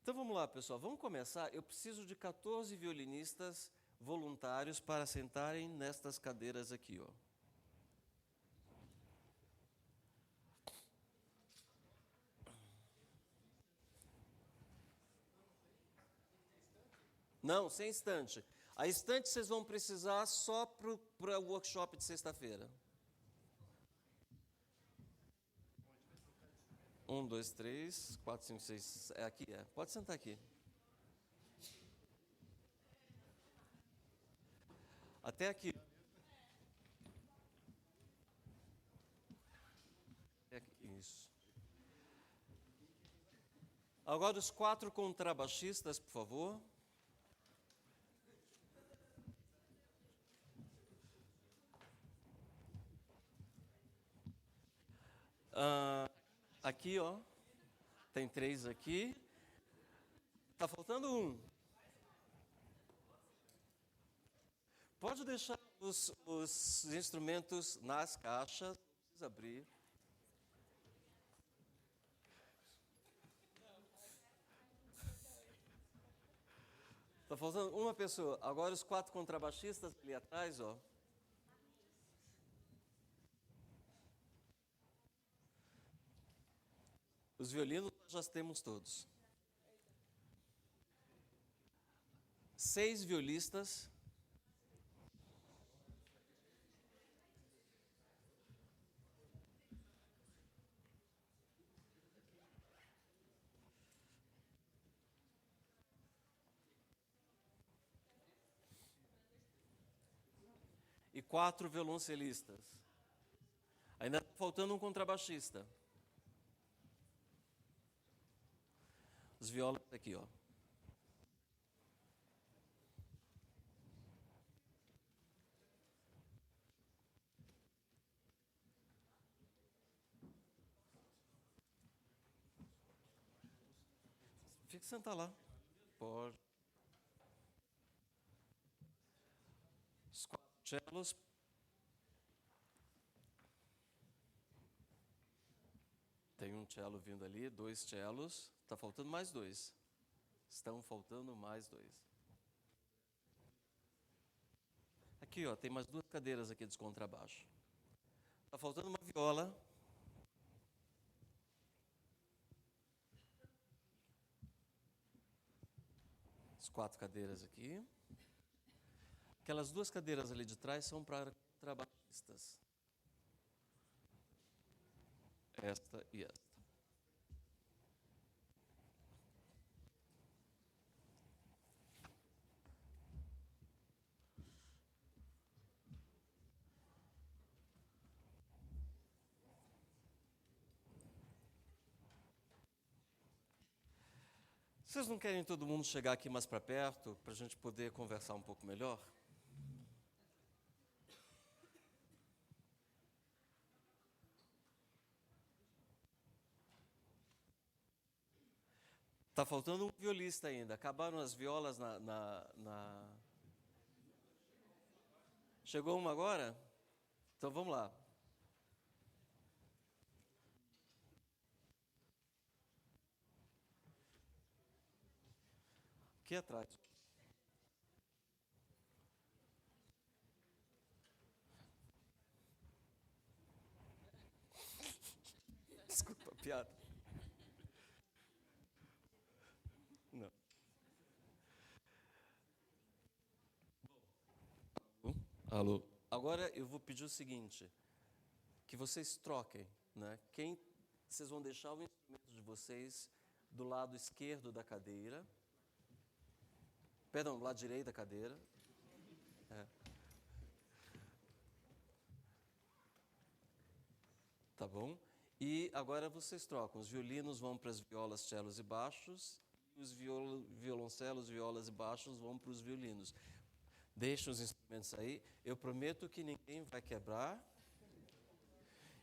Então vamos lá, pessoal, vamos começar. Eu preciso de 14 violinistas voluntários para sentarem nestas cadeiras aqui, ó. Não, sem estante. A estante vocês vão precisar só para o workshop de sexta-feira. 1, 2, 3, 4, 5, 6. É aqui, é. Pode sentar aqui. Até aqui. Até aqui. Isso. Agora os 4 contrabaixistas, por favor. Aqui, ó. Tem 3 aqui. Tá faltando um. Pode deixar os instrumentos nas caixas. Não precisa abrir. Tá faltando uma pessoa. Agora os 4 contrabaixistas ali atrás, ó. Os violinos nós já temos todos. 6 violistas. E 4 violoncelistas. Ainda está faltando um contrabaixista. Os violas aqui, ó. Fica sentar lá. Pode. Os 4 cellos. Tem um cello vindo ali, 2 cellos. Está faltando mais 2. Estão faltando mais 2. Aqui, ó, tem mais 2 cadeiras aqui de contrabaixo. Está faltando uma viola. As 4 cadeiras aqui. Aquelas 2 cadeiras ali de trás são para contrabaixistas. Esta e esta. Vocês não querem todo mundo chegar aqui mais para perto, para a gente poder conversar um pouco melhor? Está faltando um violista ainda. Acabaram as violas na... Chegou uma agora? Então vamos lá. Aqui atrás. Desculpa a piada. Não. Alô? Agora eu vou pedir o seguinte, que vocês troquem, né? Vocês vão deixar o instrumento de vocês do lado esquerdo da cadeira. Perdão, do lado direito da cadeira. É. Tá bom? E agora vocês trocam. Os violinos vão para as violas, cellos e baixos. E os violoncelos, violas e baixos vão para os violinos. Deixem os instrumentos aí. Eu prometo que ninguém vai quebrar.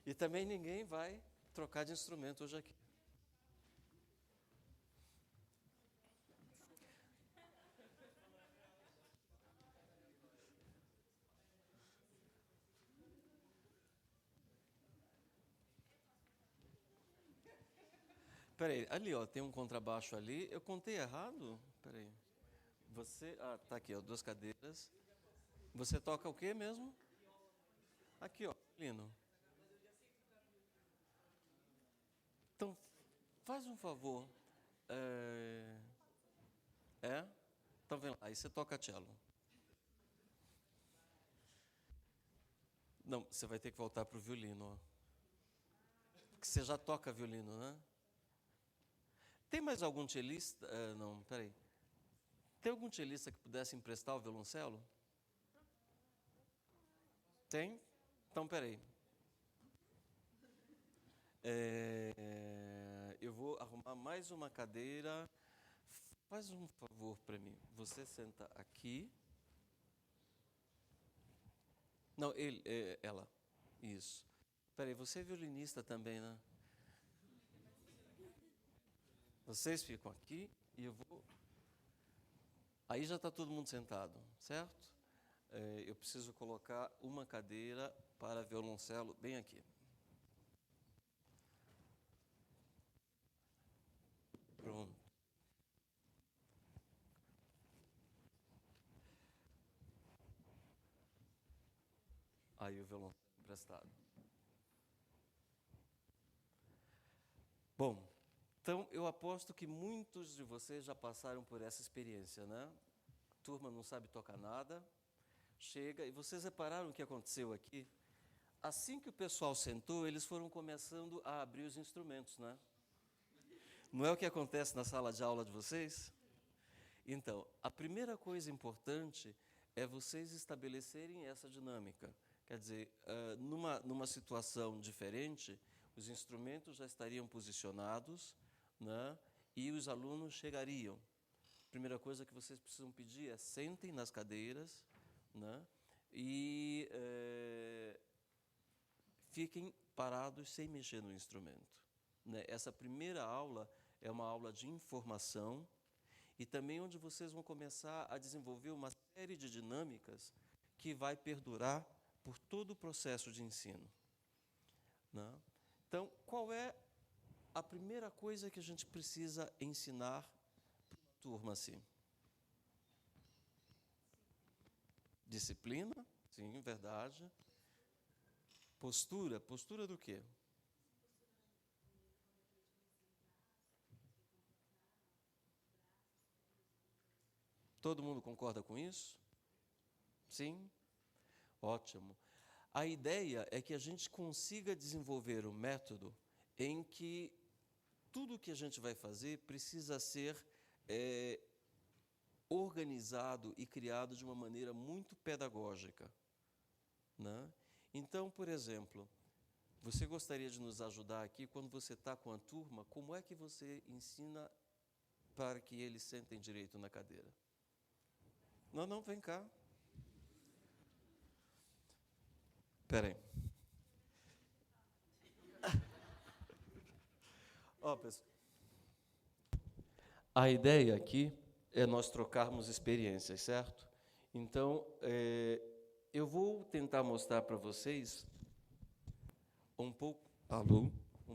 E também ninguém vai trocar de instrumento hoje aqui. Peraí, ali, ó, tem um contrabaixo ali. Eu contei errado? Peraí. Tá aqui, ó, 2 cadeiras. Você toca o quê mesmo? Aqui, ó, violino. Então, faz um favor. É? É? Então, vem lá. Aí você toca cello. Não, você vai ter que voltar para o violino, ó. Porque você já toca violino, né? Tem mais algum cellista? Não, peraí. Tem algum cellista que pudesse emprestar o violoncelo? Tem? Então, peraí. Eu vou arrumar mais uma cadeira. Faz um favor para mim. Você senta aqui. Não, ela. Isso. Peraí, você é violinista também, né? Vocês ficam aqui e eu vou... Aí já está todo mundo sentado, certo? Eu preciso colocar uma cadeira para violoncelo bem aqui. Pronto. Aí o violoncelo emprestado. Bom, então eu aposto que muitos de vocês já passaram por essa experiência, né? A turma não sabe tocar nada, chega, e vocês repararam o que aconteceu aqui? Assim que o pessoal sentou, eles foram começando a abrir os instrumentos, né? Não é o que acontece na sala de aula de vocês? Então, a primeira coisa importante é vocês estabelecerem essa dinâmica. Quer dizer, numa situação diferente, os instrumentos já estariam posicionados, né, e os alunos chegariam. A primeira coisa que vocês precisam pedir é sentem nas cadeiras, né, e fiquem parados sem mexer no instrumento. Né? Essa primeira aula é uma aula de informação e também onde vocês vão começar a desenvolver uma série de dinâmicas que vai perdurar por todo o processo de ensino. Né? Então, qual é a primeira coisa que a gente precisa ensinar para uma turma assim? Disciplina, sim, verdade. Postura, postura do quê? Todo mundo concorda com isso? Sim? Ótimo. A ideia é que a gente consiga desenvolver um método em que tudo que a gente vai fazer precisa ser organizado e criado de uma maneira muito pedagógica. Né? Então, por exemplo, você gostaria de nos ajudar aqui, quando você está com a turma, como é que você ensina para que eles sentem direito na cadeira? Não, vem cá. Espera aí. Ó, pessoal. A ideia aqui é nós trocarmos experiências, certo? Então, eu vou tentar mostrar para vocês um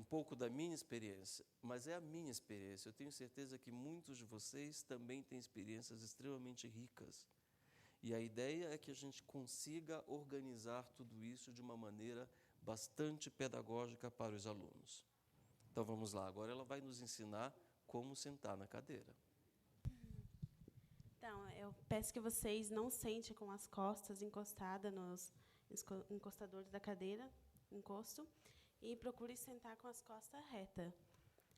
pouco da minha experiência, mas é a minha experiência. Eu tenho certeza que muitos de vocês também têm experiências extremamente ricas. E a ideia é que a gente consiga organizar tudo isso de uma maneira bastante pedagógica para os alunos. Então vamos lá, agora ela vai nos ensinar como sentar na cadeira. Então, eu peço que vocês não sentem com as costas encostadas nos encostadores da cadeira, encosto, e procure sentar com as costas retas,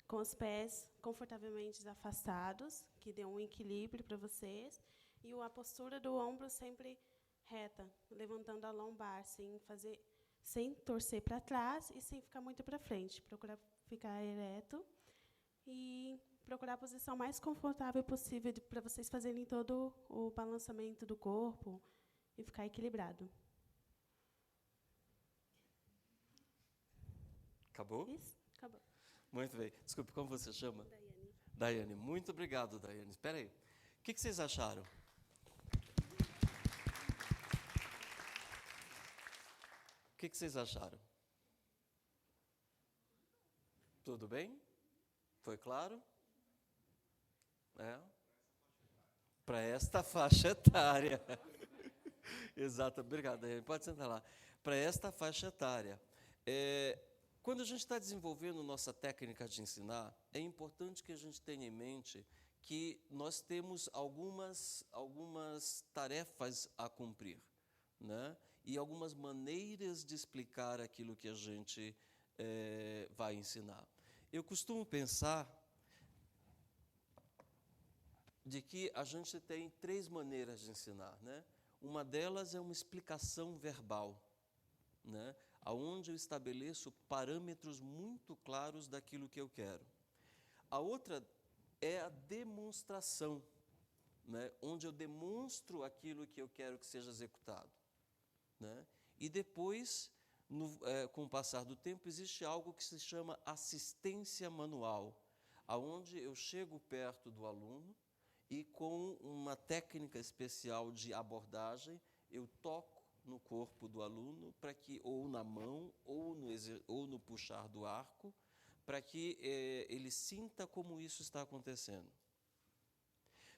com os pés confortavelmente afastados, que dê um equilíbrio para vocês, e a postura do ombro sempre reta, levantando a lombar, sem torcer para trás e sem ficar muito para frente. Procurar ficar ereto e procurar a posição mais confortável possível para vocês fazerem todo o balançamento do corpo e ficar equilibrado. Acabou? Isso? Acabou. Muito bem. Desculpe, como você chama? Daiane. Daiane. Muito obrigado, Daiane. Espera aí. O que vocês acharam? O que vocês acharam? Tudo bem? Foi claro? É. Para esta faixa etária. Exato, obrigado. Pode sentar lá. Para esta faixa etária. Quando a gente está desenvolvendo nossa técnica de ensinar, é importante que a gente tenha em mente que nós temos algumas tarefas a cumprir, né? E algumas maneiras de explicar aquilo que a gente vai ensinar. Eu costumo pensar de que a gente tem 3 maneiras de ensinar, né? Uma delas é uma explicação verbal, né? Onde eu estabeleço parâmetros muito claros daquilo que eu quero. A outra é a demonstração, né? Onde eu demonstro aquilo que eu quero que seja executado, né? E depois, com o passar do tempo, existe algo que se chama assistência manual, aonde eu chego perto do aluno e com uma técnica especial de abordagem, eu toco no corpo do aluno, para que, ou na mão, ou no puxar do arco, para que ele sinta como isso está acontecendo.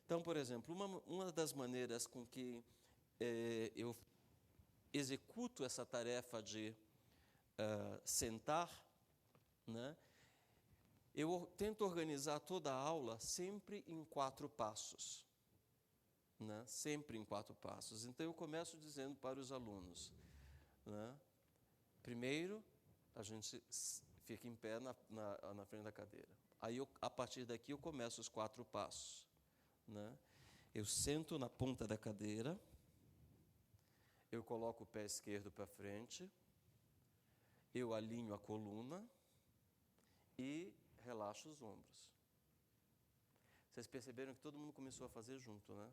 Então, por exemplo, uma das maneiras com que eu executo essa tarefa de sentar, né, eu tento organizar toda a aula sempre em 4 passos. Né? Sempre em 4 passos. Então, eu começo dizendo para os alunos, né? Primeiro, a gente fica em pé na frente da cadeira. Aí, a partir daqui, eu começo os 4 passos. Né? Eu sento na ponta da cadeira, eu coloco o pé esquerdo para frente, eu alinho a coluna e relaxo os ombros. Vocês perceberam que todo mundo começou a fazer junto, né?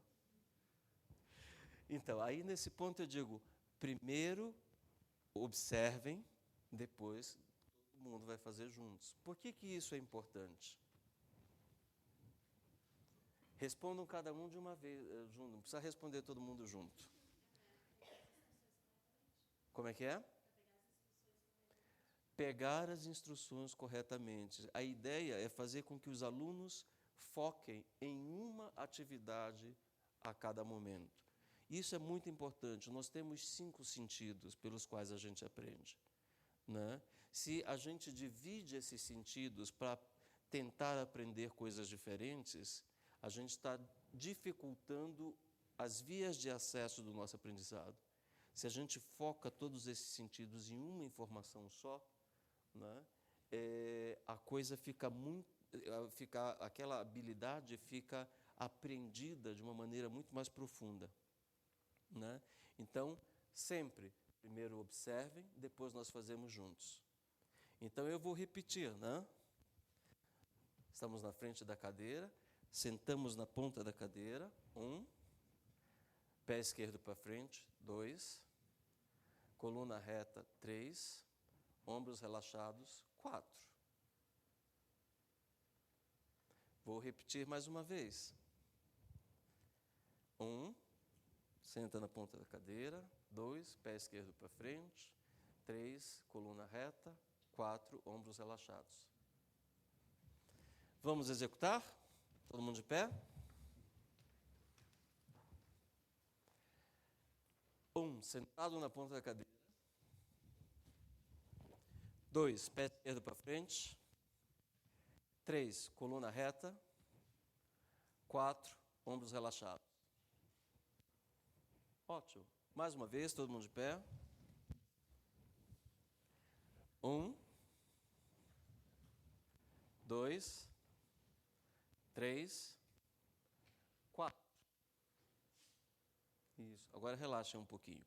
Então, aí nesse ponto eu digo, primeiro observem, depois todo mundo vai fazer juntos. Por que isso é importante? Respondam cada um de uma vez, junto, não precisa responder todo mundo junto. Como é que é? Pegar as instruções corretamente. A ideia é fazer com que os alunos foquem em uma atividade a cada momento. Isso é muito importante. Nós temos 5 sentidos pelos quais a gente aprende, né? Se a gente divide esses sentidos para tentar aprender coisas diferentes, a gente está dificultando as vias de acesso do nosso aprendizado. Se a gente foca todos esses sentidos em uma informação só, né, a coisa fica aquela habilidade fica aprendida de uma maneira muito mais profunda. Né? Então, sempre, primeiro observem, depois nós fazemos juntos. Então, eu vou repetir, né? Estamos na frente da cadeira, sentamos na ponta da cadeira, 1, pé esquerdo para frente, 2, coluna reta, 3, ombros relaxados, 4. Vou repetir mais uma vez. 1, senta na ponta da cadeira. 2, pé esquerdo para frente. 3, coluna reta. 4, ombros relaxados. Vamos executar? Todo mundo de pé? 1, sentado na ponta da cadeira. 2, pé esquerdo para frente. 3, coluna reta. 4, ombros relaxados. Ótimo. Mais uma vez, todo mundo de pé. 1, 2, 3, 4. Isso. Agora relaxem um pouquinho.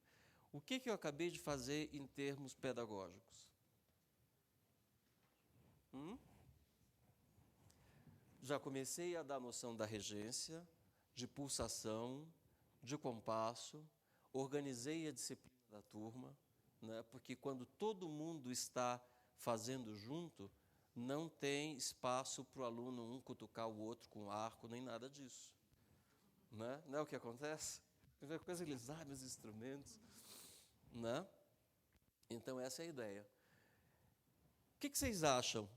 O que eu acabei de fazer em termos pedagógicos? Já comecei a dar noção da regência, de pulsação, de compasso, organizei a disciplina da turma, né, porque quando todo mundo está fazendo junto, não tem espaço para o aluno um cutucar o outro com arco, nem nada disso. Né? Não é o que acontece? Primeira coisa, eles sabem os instrumentos. Né? Então, essa é a ideia. O que vocês acham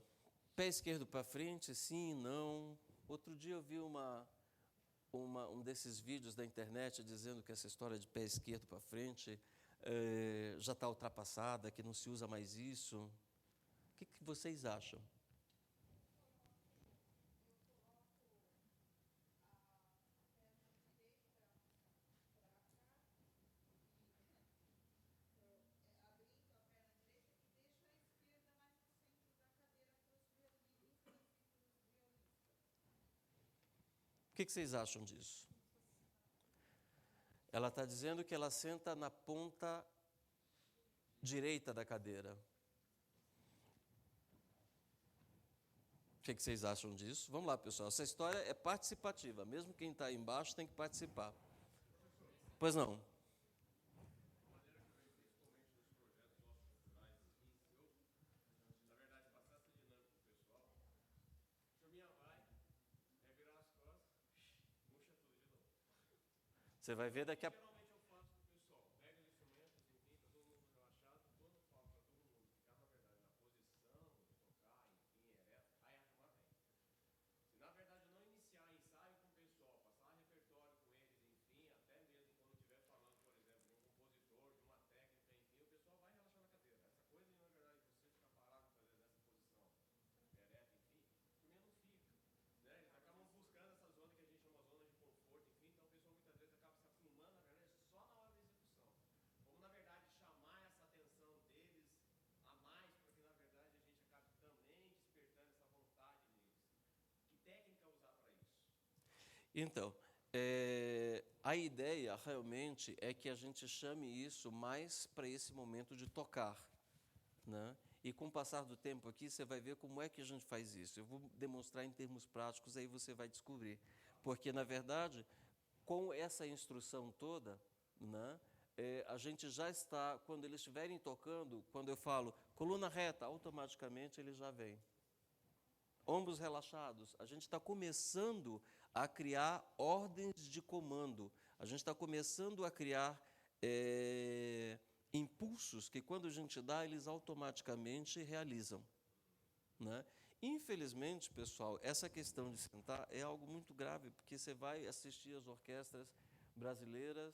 Pé esquerdo para frente, sim, não. Outro dia eu vi um desses vídeos da internet dizendo que essa história de pé esquerdo para frente já está ultrapassada, que não se usa mais isso. O que vocês acham? O que vocês acham disso? Ela está dizendo que ela senta na ponta direita da cadeira. O que vocês acham disso? Vamos lá, pessoal. Essa história é participativa. Mesmo quem está aí embaixo tem que participar. Pois não. Você vai ver daqui a pouco. Então, a ideia realmente é que a gente chame isso mais para esse momento de tocar, né? E com o passar do tempo aqui, você vai ver como é que a gente faz isso. Eu vou demonstrar em termos práticos, aí você vai descobrir. Porque, na verdade, com essa instrução toda, né, a gente já está, quando eles estiverem tocando, quando eu falo coluna reta, automaticamente ele já vem. Ombros relaxados, a gente está começando a criar ordens de comando, a gente está começando a criar impulsos que, quando a gente dá, eles automaticamente realizam, né? Infelizmente, pessoal, essa questão de sentar é algo muito grave, porque você vai assistir as orquestras brasileiras,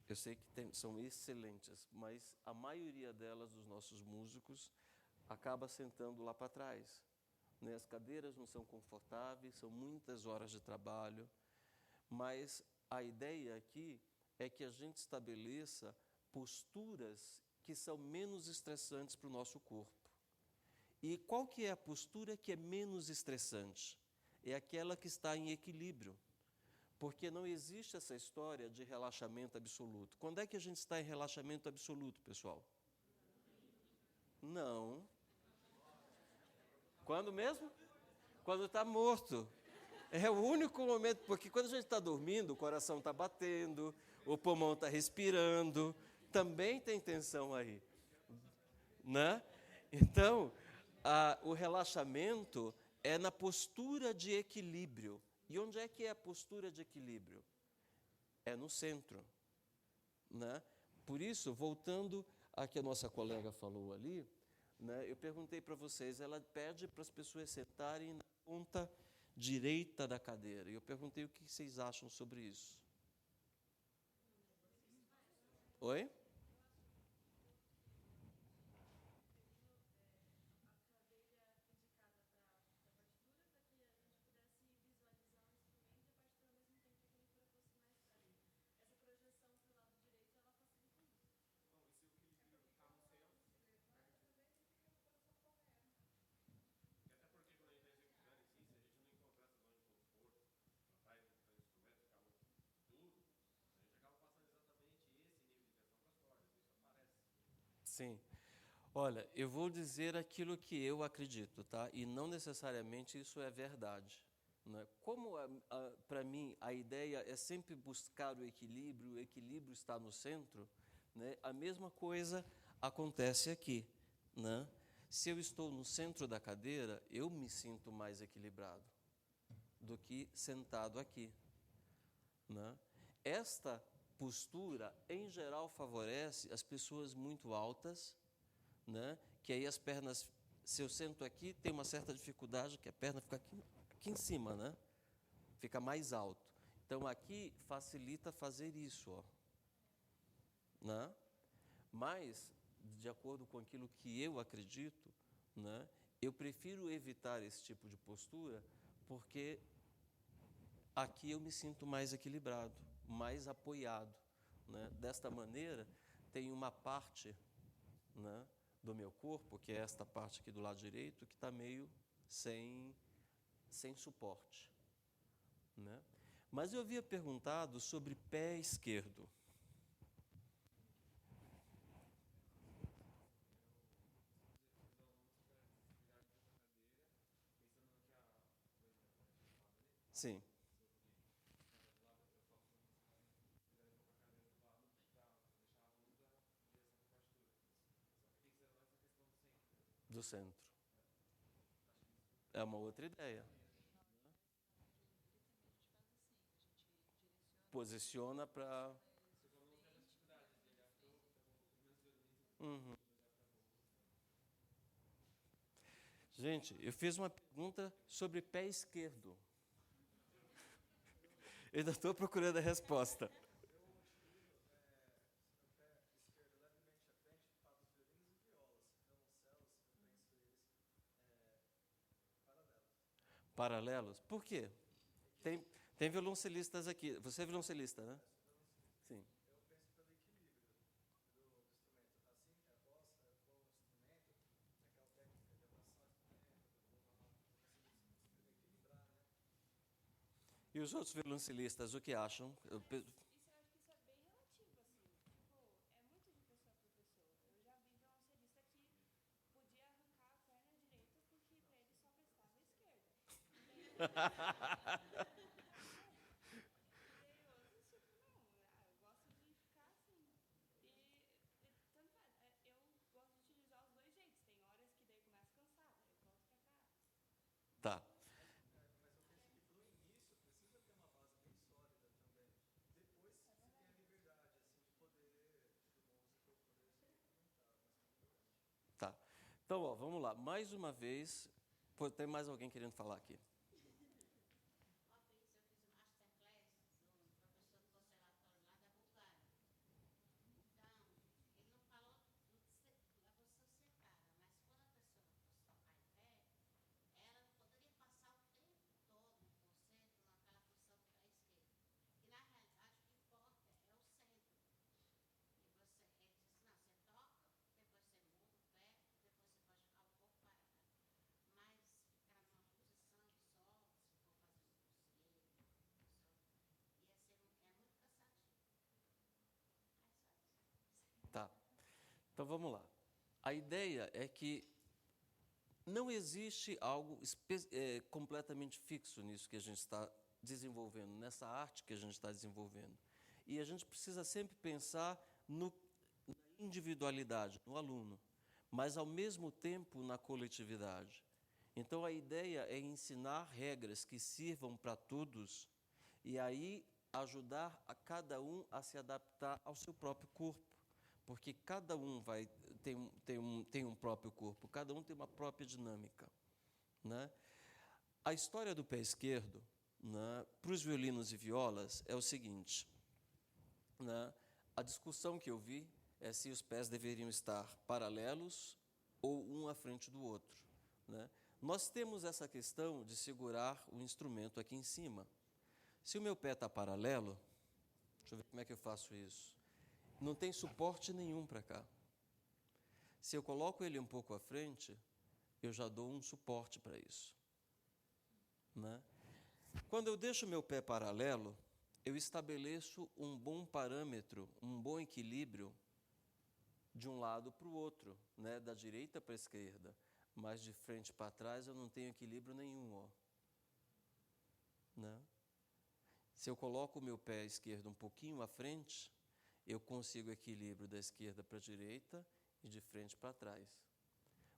eu sei que são excelentes, mas a maioria delas, dos nossos músicos, acaba sentando lá para trás. As cadeiras não são confortáveis, são muitas horas de trabalho, mas a ideia aqui é que a gente estabeleça posturas que são menos estressantes para o nosso corpo. E qual que é a postura que é menos estressante? É aquela que está em equilíbrio, porque não existe essa história de relaxamento absoluto. Quando é que a gente está em relaxamento absoluto, pessoal? Não. Quando mesmo? Quando está morto. É o único momento, porque quando a gente está dormindo, o coração está batendo, o pulmão está respirando, também tem tensão aí, né? Então, o relaxamento é na postura de equilíbrio. E onde é que é a postura de equilíbrio? É no centro, né? Por isso, voltando a que a nossa colega falou ali, né, eu perguntei para vocês, ela pede para as pessoas sentarem na ponta direita da cadeira. E eu perguntei o que vocês acham sobre isso. Oi? Sim. Olha, eu vou dizer aquilo que eu acredito, tá? E não necessariamente isso é verdade, né? Como para mim a ideia é sempre buscar o equilíbrio está no centro, né? A mesma coisa acontece aqui, né? Se eu estou no centro da cadeira, eu me sinto mais equilibrado do que sentado aqui, né? Esta postura, em geral, favorece as pessoas muito altas, né? Que aí as pernas se eu sento aqui, tem uma certa dificuldade, que a perna fica aqui em cima, né? Fica mais alto. Então, aqui facilita fazer isso, ó, né? Mas, de acordo com aquilo que eu acredito, né, eu prefiro evitar esse tipo de postura, porque aqui eu me sinto mais equilibrado, mais apoiado, né? Desta maneira, tem uma parte, né, do meu corpo, que é esta parte aqui do lado direito, que está meio sem suporte, né? Mas eu havia perguntado sobre pé esquerdo. Sim. Do centro. É uma outra ideia. Posiciona para... Uhum. Gente, eu fiz uma pergunta sobre pé esquerdo. Eu ainda estou procurando a resposta. Paralelos? Por quê? Tem violoncelistas aqui. Você é violoncelista, né? Sim. E os outros violoncelistas, o que acham? Isso eu acho que isso é bem relativo, assim. Tipo, é muito de pessoa para pessoa. Eu já vi violoncelista que podia arrancar a perna direita porque para ele só prestava a esquerda. E aí outros, tipo, não, eu gosto de ficar assim. Tanto faz, eu gosto de utilizar os dois jeitos. Tem horas que daí começa cansada, eu volto pra cá. Tá. Tá. Então, ó, vamos lá. Mais uma vez, tem mais alguém querendo falar aqui? Tá. Então vamos lá. A ideia é que não existe algo completamente fixo nisso que a gente está desenvolvendo, nessa arte que a gente está desenvolvendo. E a gente precisa sempre pensar na individualidade, no aluno, mas ao mesmo tempo na coletividade. Então a ideia é ensinar regras que sirvam para todos e aí ajudar a cada um a se adaptar ao seu próprio corpo. Porque cada um tem um próprio corpo, cada um tem uma própria dinâmica, né? A história do pé esquerdo, né, para os violinos e violas é o seguinte, né? A discussão que eu vi é se os pés deveriam estar paralelos ou um à frente do outro, né? Nós temos essa questão de segurar o instrumento aqui em cima. Se o meu pé está paralelo, deixa eu ver como é que eu faço isso. Não tem suporte nenhum para cá. Se eu coloco ele um pouco à frente, eu já dou um suporte para isso, né? Quando eu deixo meu pé paralelo, eu estabeleço um bom parâmetro, um bom equilíbrio de um lado para o outro, né? Da direita para a esquerda, mas de frente para trás eu não tenho equilíbrio nenhum, ó, né? Se eu coloco o meu pé esquerdo um pouquinho à frente, eu consigo equilíbrio da esquerda para a direita e de frente para trás.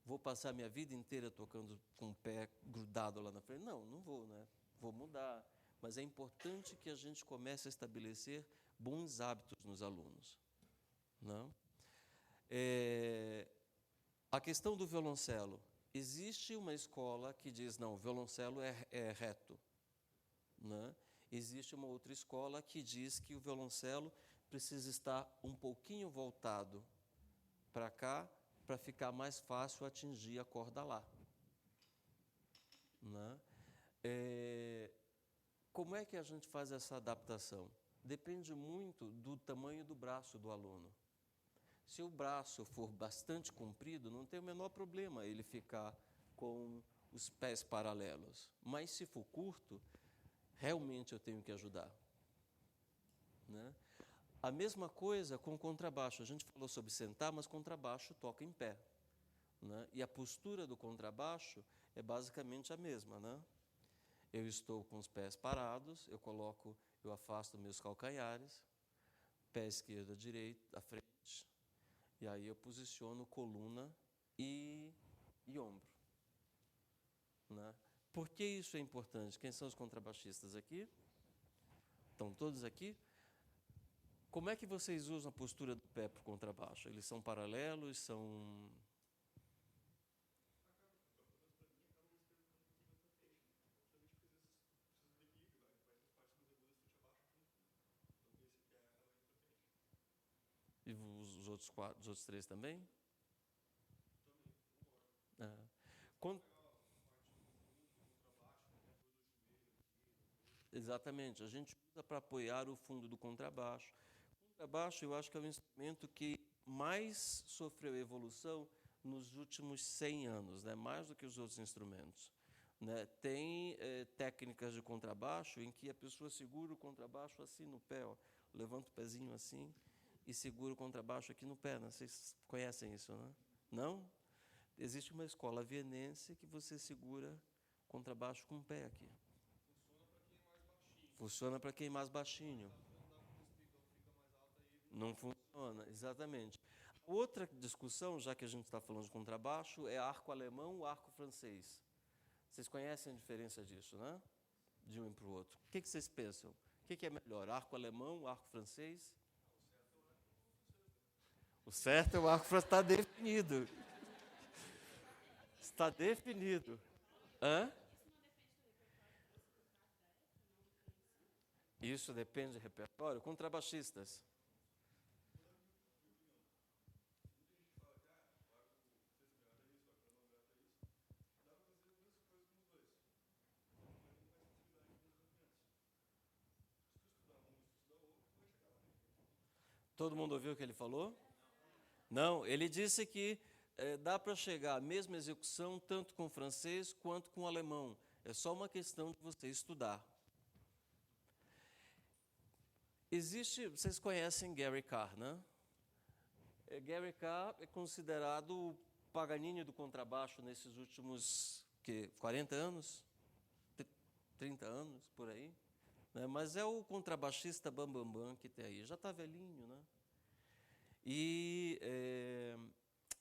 Vou passar minha vida inteira tocando com o pé grudado lá na frente? Não, não vou, né? Vou mudar. Mas é importante que a gente comece a estabelecer bons hábitos nos alunos, não? A questão do violoncelo Existe uma escola que diz, não, o violoncelo é reto, né? Existe uma outra escola que diz que o violoncelo precisa estar um pouquinho voltado para cá, para ficar mais fácil atingir a corda lá, né? Como é que a gente faz essa adaptação? Depende muito do tamanho do braço do aluno. Se o braço for bastante comprido, não tem o menor problema ele ficar com os pés paralelos. Mas se for curto, realmente eu tenho que ajudar, né? A mesma coisa com o contrabaixo. A gente falou sobre sentar, mas contrabaixo toca em pé, né? E a postura do contrabaixo é basicamente a mesma, né? Eu estou com os pés parados, eu afasto meus calcanhares, pé esquerdo à direita, à frente, e aí eu posiciono coluna e ombro, né? Por que isso é importante? Quem são os contrabaixistas aqui? Estão todos aqui? Como é que vocês usam a postura do pé para o contrabaixo? Eles são paralelos, são... E os outros quatro, os outros três também? Ah. Exatamente, a gente usa para apoiar o fundo do contrabaixo. O contrabaixo, eu acho que é o instrumento que mais sofreu evolução nos últimos 100 anos, né? Mais do que os outros instrumentos, né? Tem técnicas de contrabaixo em que a pessoa segura o contrabaixo assim no pé, ó, levanta o pezinho assim e segura o contrabaixo aqui no pé, né? Vocês conhecem isso, né? Não? Existe uma escola vienense que você segura o contrabaixo com o pé aqui. Funciona para quem é mais baixinho. Não funciona, exatamente. Outra discussão, já que a gente está falando de contrabaixo, é arco alemão ou arco francês. Vocês conhecem a diferença disso, né? De um para o outro. O que vocês pensam? O que é melhor, arco alemão ou arco francês? O certo é o arco francês, está definido. Está definido. Hã? Isso depende do repertório. Contrabaixistas. Todo mundo ouviu o que ele falou? Não, ele disse que dá para chegar à mesma execução tanto com o francês quanto com o alemão. É só uma questão de você estudar. Vocês conhecem Gary Carr, né? Gary Carr é considerado o Paganini do contrabaixo nesses últimos 40 anos? 30 anos, por aí. Né? Mas é o contrabaixista bambambam que tem aí. Já está velhinho, né? E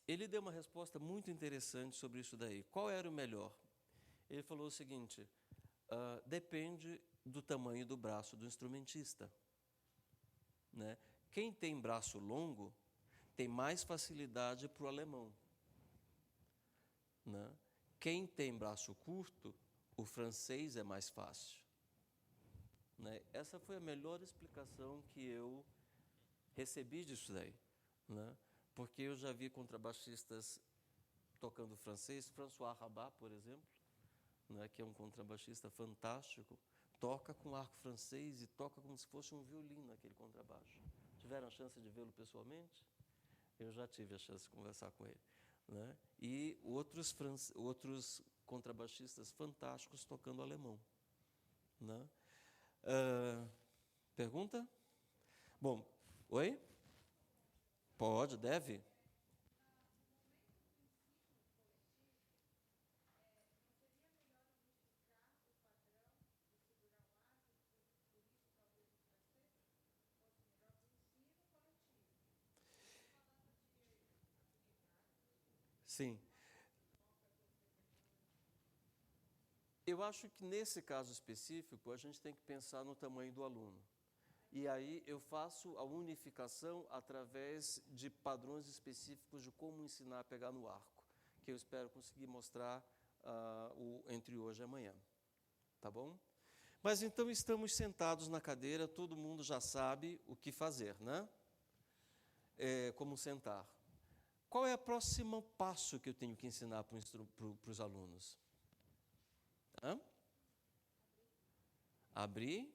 ele deu uma resposta muito interessante sobre isso daí. Qual era o melhor? Ele falou o seguinte, depende do tamanho do braço do instrumentista, né? Quem tem braço longo tem mais facilidade para o alemão, né? Quem tem braço curto, o francês é mais fácil, né? Essa foi a melhor explicação que eu recebi disso daí, né? Porque eu já vi contrabaixistas tocando francês, François Rabat, por exemplo, né, que é um contrabaixista fantástico, toca com arco francês e toca como se fosse um violino aquele contrabaixo. Tiveram a chance de vê-lo pessoalmente? Eu já tive a chance de conversar com ele, né? E outros contrabaixistas fantásticos tocando alemão, né? Pergunta? Bom, oi? Pode, deve? Sim. Eu acho que nesse caso específico, a gente tem que pensar no tamanho do aluno. E aí eu faço a unificação através de padrões específicos de como ensinar a pegar no arco, que eu espero conseguir mostrar entre hoje e amanhã. Tá bom? Mas então estamos sentados na cadeira, todo mundo já sabe o que fazer, né? Como sentar. Qual é o próximo passo que eu tenho que ensinar para os alunos? Abrir.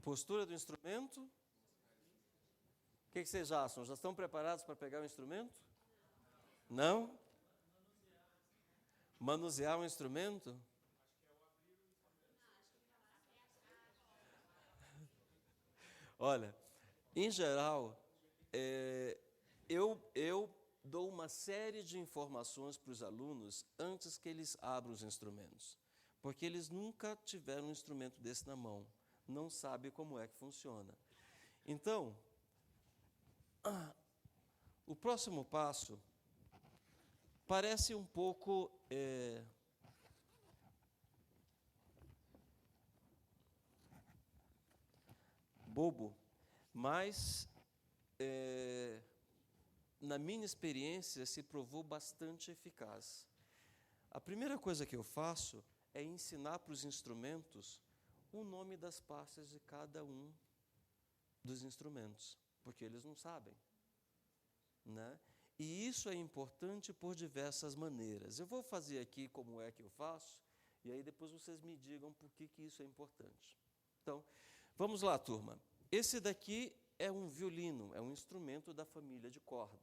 Postura do instrumento. O que vocês acham? Já estão preparados para pegar o instrumento? Não? Manusear um instrumento? Olha, em geral, eu dou uma série de informações para os alunos antes que eles abram os instrumentos, porque eles nunca tiveram um instrumento desse na mão, não sabem como é que funciona. Então, o próximo passo parece um pouco bobo, mas na minha experiência se provou bastante eficaz. A primeira coisa que eu faço é ensinar para os instrumentos o nome das partes de cada um dos instrumentos, porque eles não sabem, né? E isso é importante por diversas maneiras. Eu vou fazer aqui como é que eu faço, e aí depois vocês me digam por que isso é importante. Então, vamos lá, turma. Esse daqui é um violino, é um instrumento da família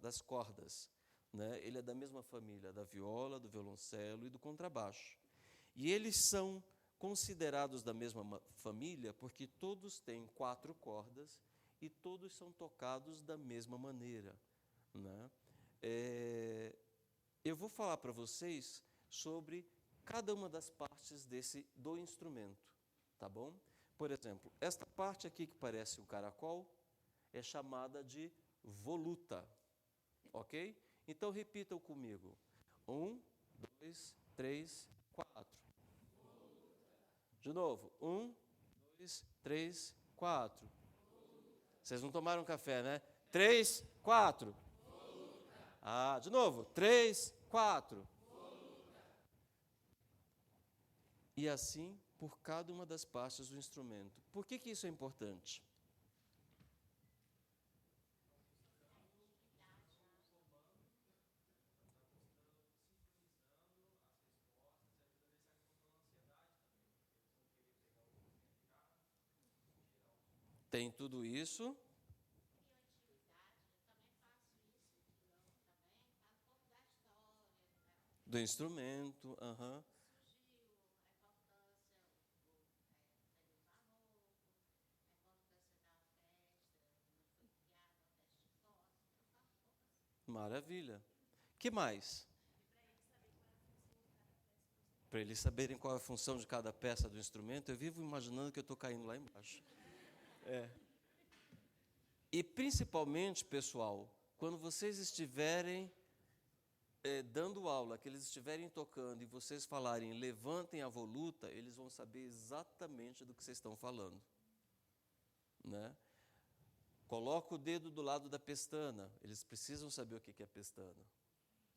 das cordas, né? Ele é da mesma família da viola, do violoncelo e do contrabaixo. E eles são considerados da mesma família porque todos têm 4 cordas e todos são tocados da mesma maneira, né? Eu vou falar para vocês sobre cada uma das partes do instrumento, tá bom? Por exemplo, esta parte aqui que parece um caracol é chamada de voluta, ok? Então repitam comigo. 1, 2, 3, 4. De novo. 1, 2, 3, 4. Vocês não tomaram café, né? 3, 4. De novo. 3, 4. E assim por cada uma das partes do instrumento. Por que isso é importante? Tem tudo isso. Do instrumento, Maravilha. Que mais? Para eles saberem qual é a função de cada peça do instrumento, eu vivo imaginando que eu estou caindo lá embaixo. E principalmente, pessoal, quando vocês estiverem dando aula, que eles estiverem tocando e vocês falarem levantem a voluta, eles vão saber exatamente do que vocês estão falando, né? Coloca o dedo do lado da pestana, eles precisam saber o que é pestana,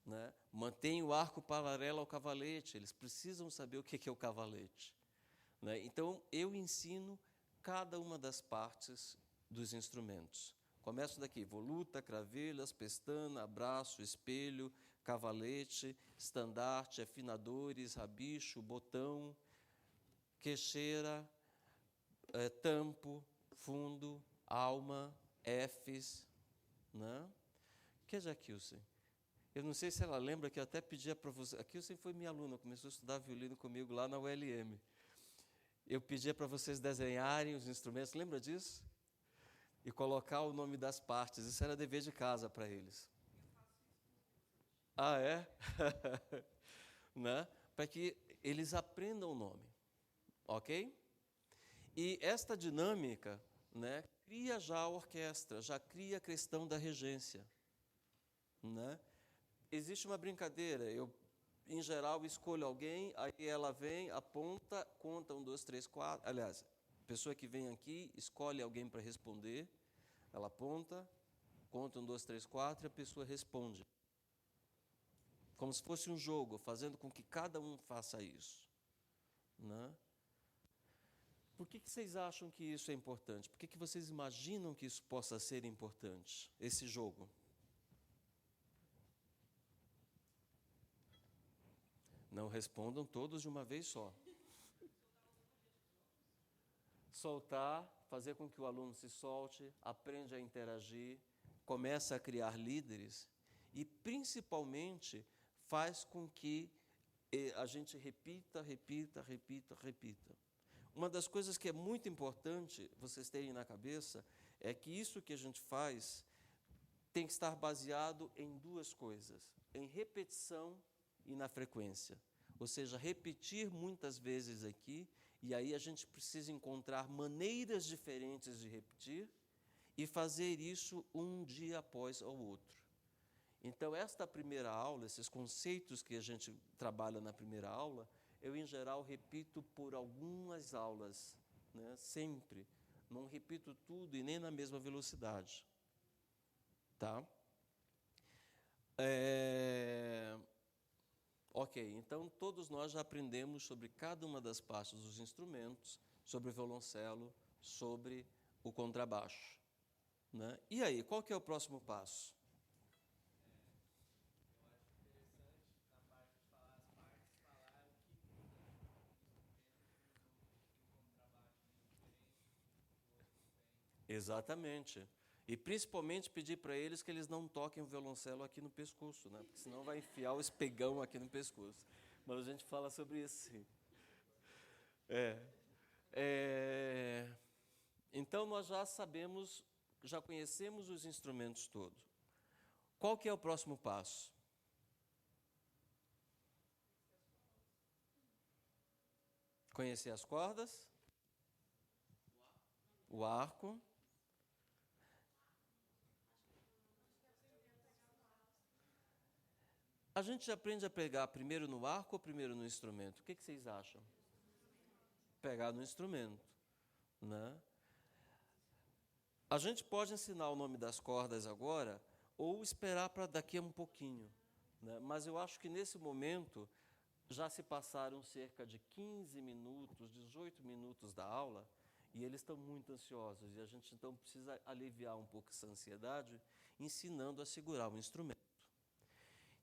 né? Mantenha o arco paralelo ao cavalete, eles precisam saber o que é o cavalete, né? Então, eu ensino cada uma das partes dos instrumentos. Começo daqui, voluta, cravelhas, pestana, braço, espelho, cavalete, estandarte, afinadores, rabicho, botão, queixeira, tampo, fundo, alma, Fs, né? Que é a Kilsen? Eu não sei se ela lembra que eu até pedia para você. A Kilsen foi minha aluna, começou a estudar violino comigo lá na ULM. Eu pedia para vocês desenharem os instrumentos, lembra disso? E colocar o nome das partes. Isso era dever de casa para eles. É? Né? Para que eles aprendam o nome, ok? E esta dinâmica, né, cria já a orquestra, já cria a questão da regência, né? Existe uma brincadeira, eu, em geral, escolho alguém, aí ela vem, aponta, conta 1, 2, 3, 4, aliás, a pessoa que vem aqui escolhe alguém para responder, ela aponta, conta 1, 2, 3, 4 e a pessoa responde. Como se fosse um jogo, fazendo com que cada um faça isso. Né? Por que vocês acham que isso é importante? Por que vocês imaginam que isso possa ser importante, esse jogo? Não respondam todos de uma vez só. Soltar, fazer com que o aluno se solte, aprende a interagir, começa a criar líderes e, principalmente, faz com que a gente repita. Uma das coisas que é muito importante vocês terem na cabeça é que isso que a gente faz tem que estar baseado em duas coisas, em repetição e na frequência. Ou seja, repetir muitas vezes aqui, e aí a gente precisa encontrar maneiras diferentes de repetir e fazer isso um dia após o outro. Então, esta primeira aula, esses conceitos que a gente trabalha na primeira aula, eu, em geral, repito por algumas aulas, né? Sempre. Não repito tudo e nem na mesma velocidade. Tá? Ok, então todos nós já aprendemos sobre cada uma das partes dos instrumentos, sobre o violoncelo, sobre o contrabaixo. Né? E aí, qual que é o próximo passo? Exatamente. E principalmente pedir para eles que eles não toquem o violoncelo aqui no pescoço, né? Porque senão vai enfiar o espegão aqui no pescoço. Mas a gente fala sobre isso, sim. Então, nós já sabemos, já conhecemos os instrumentos todos. Qual que é o próximo passo? Conhecer as cordas, o arco. A gente aprende a pegar primeiro no arco ou primeiro no instrumento? O que vocês acham? Pegar no instrumento, né? A gente pode ensinar o nome das cordas agora ou esperar para daqui a um pouquinho, né? Mas eu acho que nesse momento já se passaram cerca de 15 minutos, 18 minutos da aula e eles estão muito ansiosos e a gente então precisa aliviar um pouco essa ansiedade ensinando a segurar o instrumento.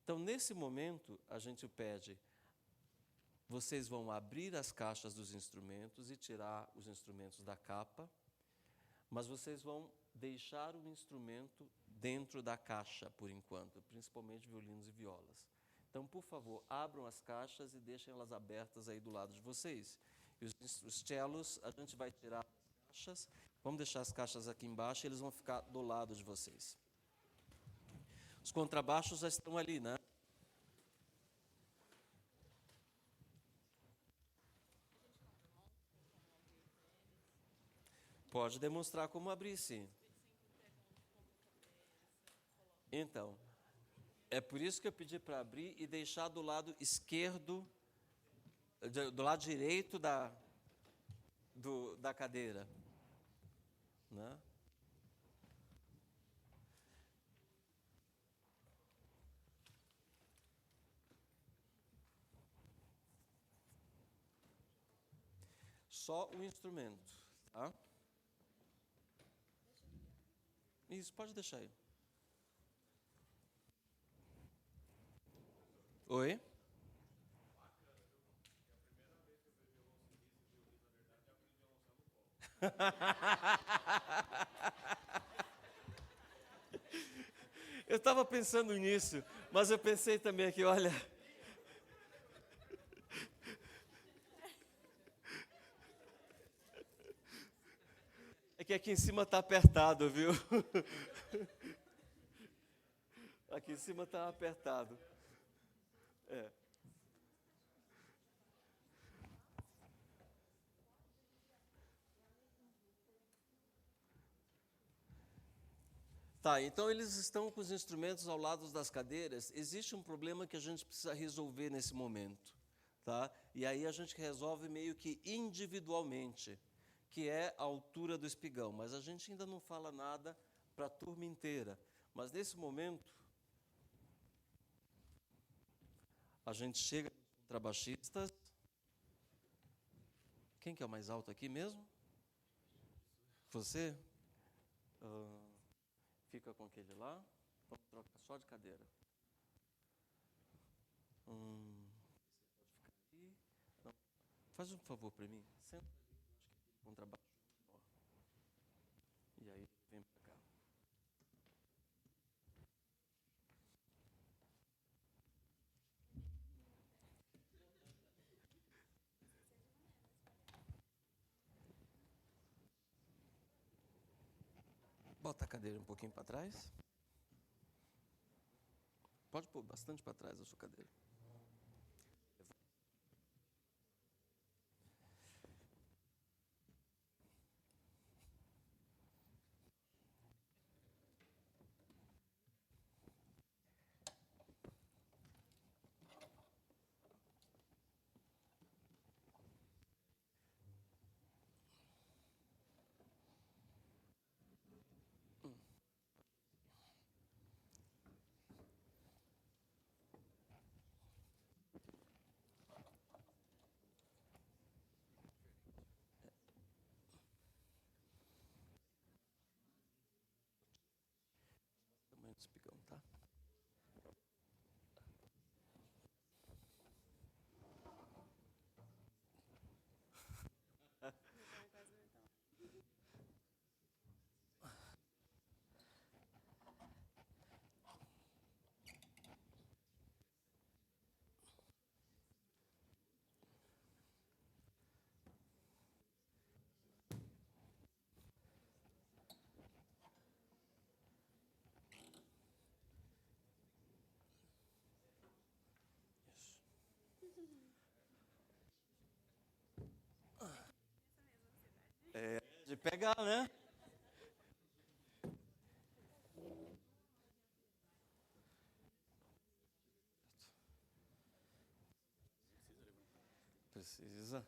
Então, nesse momento, a gente pede, vocês vão abrir as caixas dos instrumentos e tirar os instrumentos da capa, mas vocês vão deixar o instrumento dentro da caixa, por enquanto, principalmente violinos e violas. Então, por favor, abram as caixas e deixem elas abertas aí do lado de vocês. E os cellos, a gente vai tirar as caixas, vamos deixar as caixas aqui embaixo e eles vão ficar do lado de vocês. Os contrabaixos já estão ali, né? Pode demonstrar como abrir, sim. Então, é por isso que eu pedi para abrir e deixar do lado esquerdo, do lado direito da cadeira. Né? Só o instrumento, tá? Isso, pode deixar aí. Oi? Eu estava pensando nisso, mas eu pensei também aqui, olha... É que aqui em cima está apertado, viu? Aqui em cima está apertado. Tá, então eles estão com os instrumentos ao lado das cadeiras. Existe um problema que a gente precisa resolver nesse momento, tá? E aí a gente resolve meio que individualmente, que é a altura do espigão. Mas a gente ainda não fala nada para a turma inteira. Mas nesse momento, a gente chega nos contrabaixistas. Quem que é o mais alto aqui mesmo? Você? Fica com aquele lá. Vamos trocar só de cadeira. Pode ficar aí. Não. Faz um favor para mim. Senta ali, acho que aquele contrabaixo é menor. E aí, vem para cá. Bota a cadeira um pouquinho para trás. Pode pôr bastante para trás a sua cadeira. Tamanho do espigão, tá? É de pegar, né? Precisa.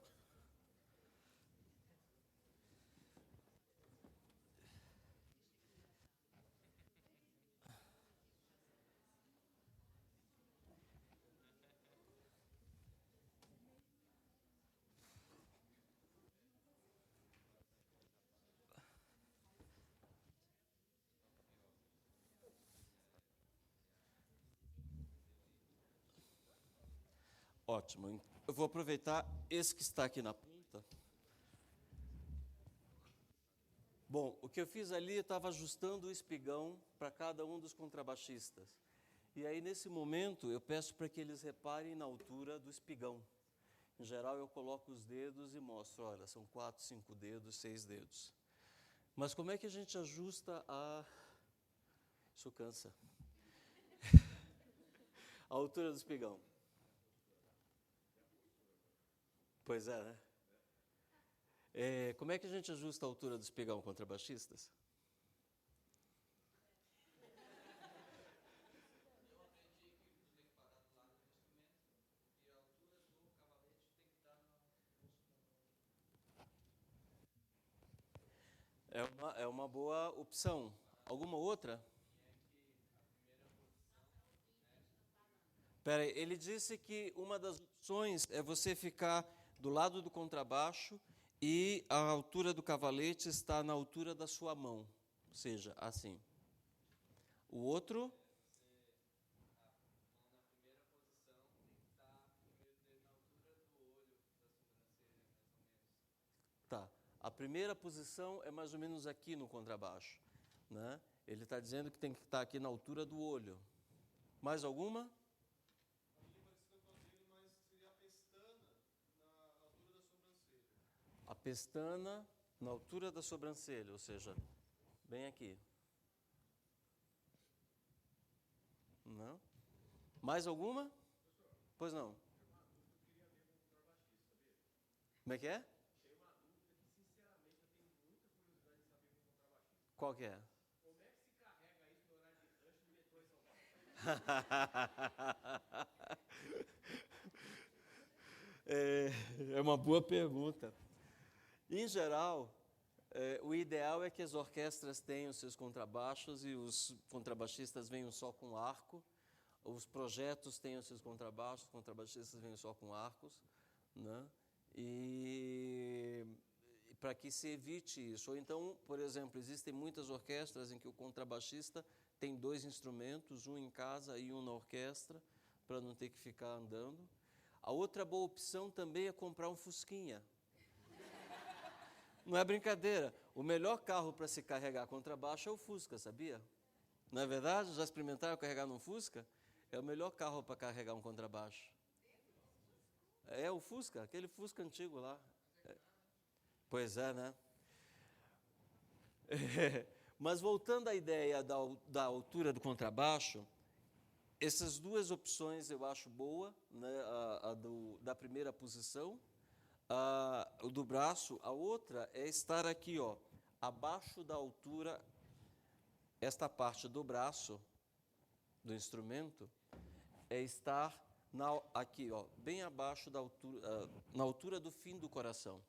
Ótimo. Eu vou aproveitar esse que está aqui na ponta. Bom, o que eu fiz ali, eu estava ajustando o espigão para cada um dos contrabaixistas. E aí, nesse momento, eu peço para que eles reparem na altura do espigão. Em geral, eu coloco os dedos e mostro, olha, são 4, 5 dedos, 6 dedos. Mas como é que a gente ajusta a... Isso cansa. A altura do espigão. Pois é, né? Como é que a gente ajusta a altura do espigão contrabaixistas? É uma boa opção. Alguma outra? Espera aí, ele disse que uma das opções é você ficar do lado do contrabaixo e a altura do cavalete está na altura da sua mão, ou seja, assim. O outro... Tá. A primeira posição é mais ou menos aqui no contrabaixo, né? Ele está dizendo que tem que estar aqui na altura do olho. Mais alguma? A pestana na altura da sobrancelha, ou seja, bem aqui. Não? Mais alguma? Pois não. Como é que é? Qual que é? É uma boa pergunta. Em geral, O ideal é que as orquestras tenham seus contrabaixos e os contrabaixistas venham só com arco. Os projetos tenham seus contrabaixos, os contrabaixistas venham só com arcos, né? E para que se evite isso. Ou então, por exemplo, existem muitas orquestras em que o contrabaixista tem 2 instrumentos, um em casa e um na orquestra, para não ter que ficar andando. A outra boa opção também é comprar um Fusquinha. Não é brincadeira. O melhor carro para se carregar contrabaixo é o Fusca, sabia? Não é verdade? Já experimentaram carregar num Fusca? É o melhor carro para carregar um contrabaixo. É o Fusca, aquele Fusca antigo lá. Pois é, né? Mas voltando à ideia da altura do contrabaixo, essas 2 opções eu acho boa, né? Da primeira posição, o do braço. A outra é estar aqui, ó, abaixo da altura, esta parte do braço do instrumento, é estar aqui, ó, bem abaixo da altura, na altura do fim do coração,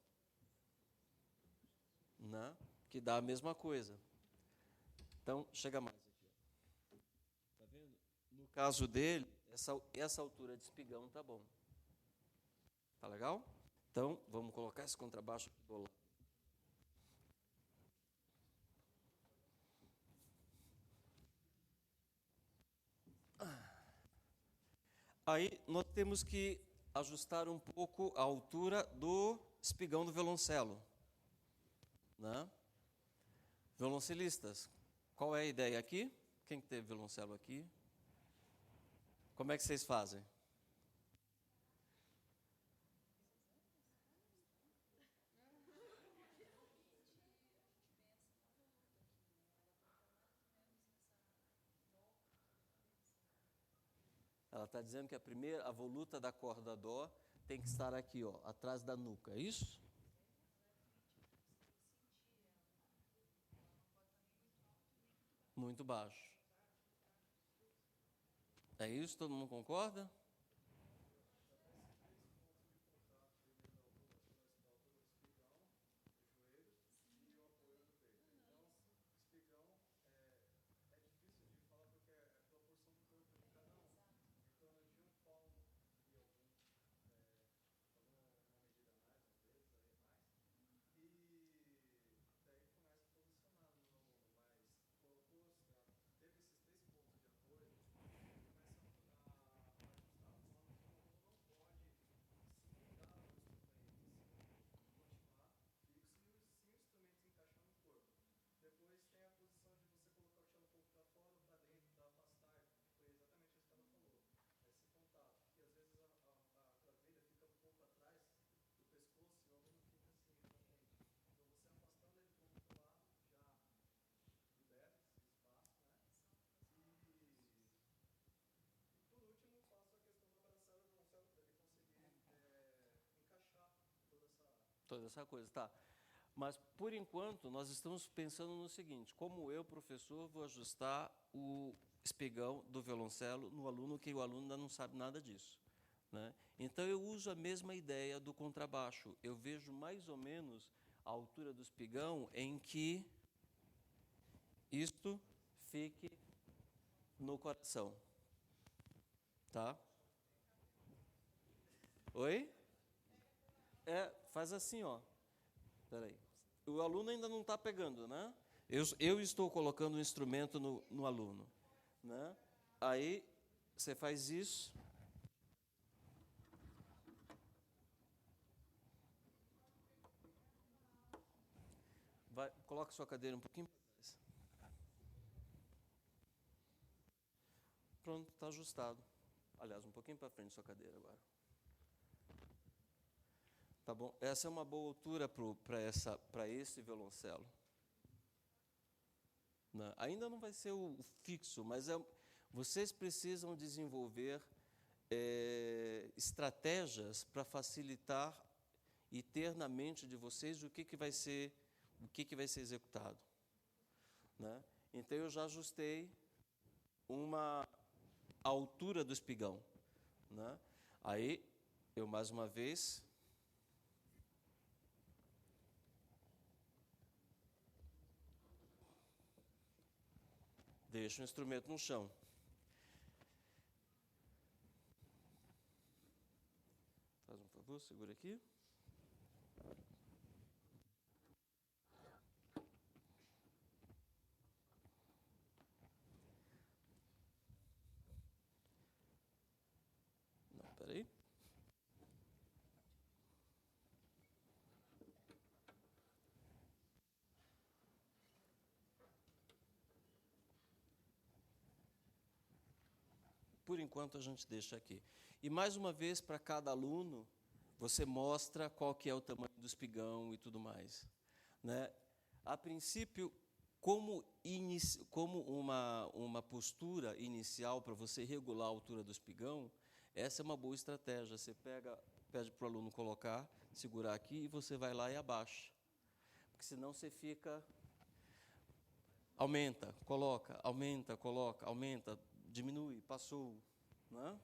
né? Que dá a mesma coisa. Então, chega mais aqui. Tá vendo? No caso dele, essa altura de espigão tá bom. Tá legal? Então, vamos colocar esse contrabaixo aqui do lado. Aí, nós temos que ajustar um pouco a altura do espigão do violoncelo, né? Violoncelistas, qual é a ideia aqui? Quem que teve violoncelo aqui? Como é que vocês fazem? Ela está dizendo que a voluta da corda dó tem que estar aqui, ó, atrás da nuca, é isso? Muito baixo. É isso? Todo mundo concorda? Toda essa coisa, tá. Mas, por enquanto, nós estamos pensando no seguinte: como eu, professor, vou ajustar o espigão do violoncelo no aluno, que o aluno ainda não sabe nada disso, né? Então, eu uso a mesma ideia do contrabaixo. Eu vejo mais ou menos a altura do espigão em que isto fique no coração, tá? Oi? Faz assim, ó. Peraí. O aluno ainda não está pegando, né? Eu estou colocando o instrumento no aluno, né? Aí você faz isso. Coloca sua cadeira um pouquinho para trás. Pronto, está ajustado. Aliás, um pouquinho para frente sua cadeira agora. Tá bom? Essa é uma boa altura para esse violoncelo. Não, ainda não vai ser o fixo, mas vocês precisam desenvolver estratégias para facilitar e ter na mente de vocês o que vai ser executado, né? Então eu já ajustei a altura do espigão, né? Aí eu mais uma vez Deixa o instrumento no chão. Faz um favor, segura aqui. Não, peraí. Por enquanto a gente deixa aqui. E mais uma vez, para cada aluno, você mostra qual que é o tamanho do espigão e tudo mais, né? A princípio, como uma postura inicial para você regular a altura do espigão, essa é uma boa estratégia. Você pede para o aluno colocar, segurar aqui e você vai lá e abaixa. Porque senão você fica... Aumenta, coloca, diminui, passou, né?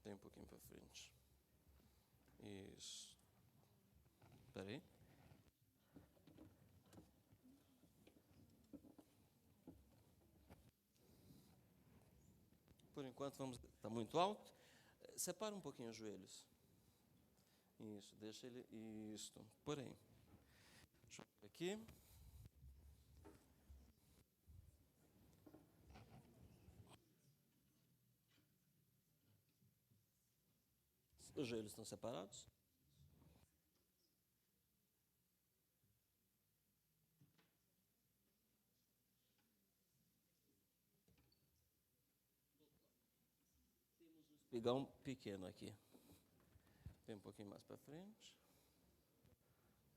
Tem um pouquinho para frente. Isso. Espera aí. Por enquanto, vamos... Está muito alto? Separa um pouquinho os joelhos. Isso, deixa ele... Isso, por aí. Deixa eu ver aqui. Os joelhos estão separados? Espigão pequeno aqui. Vem um pouquinho mais para frente.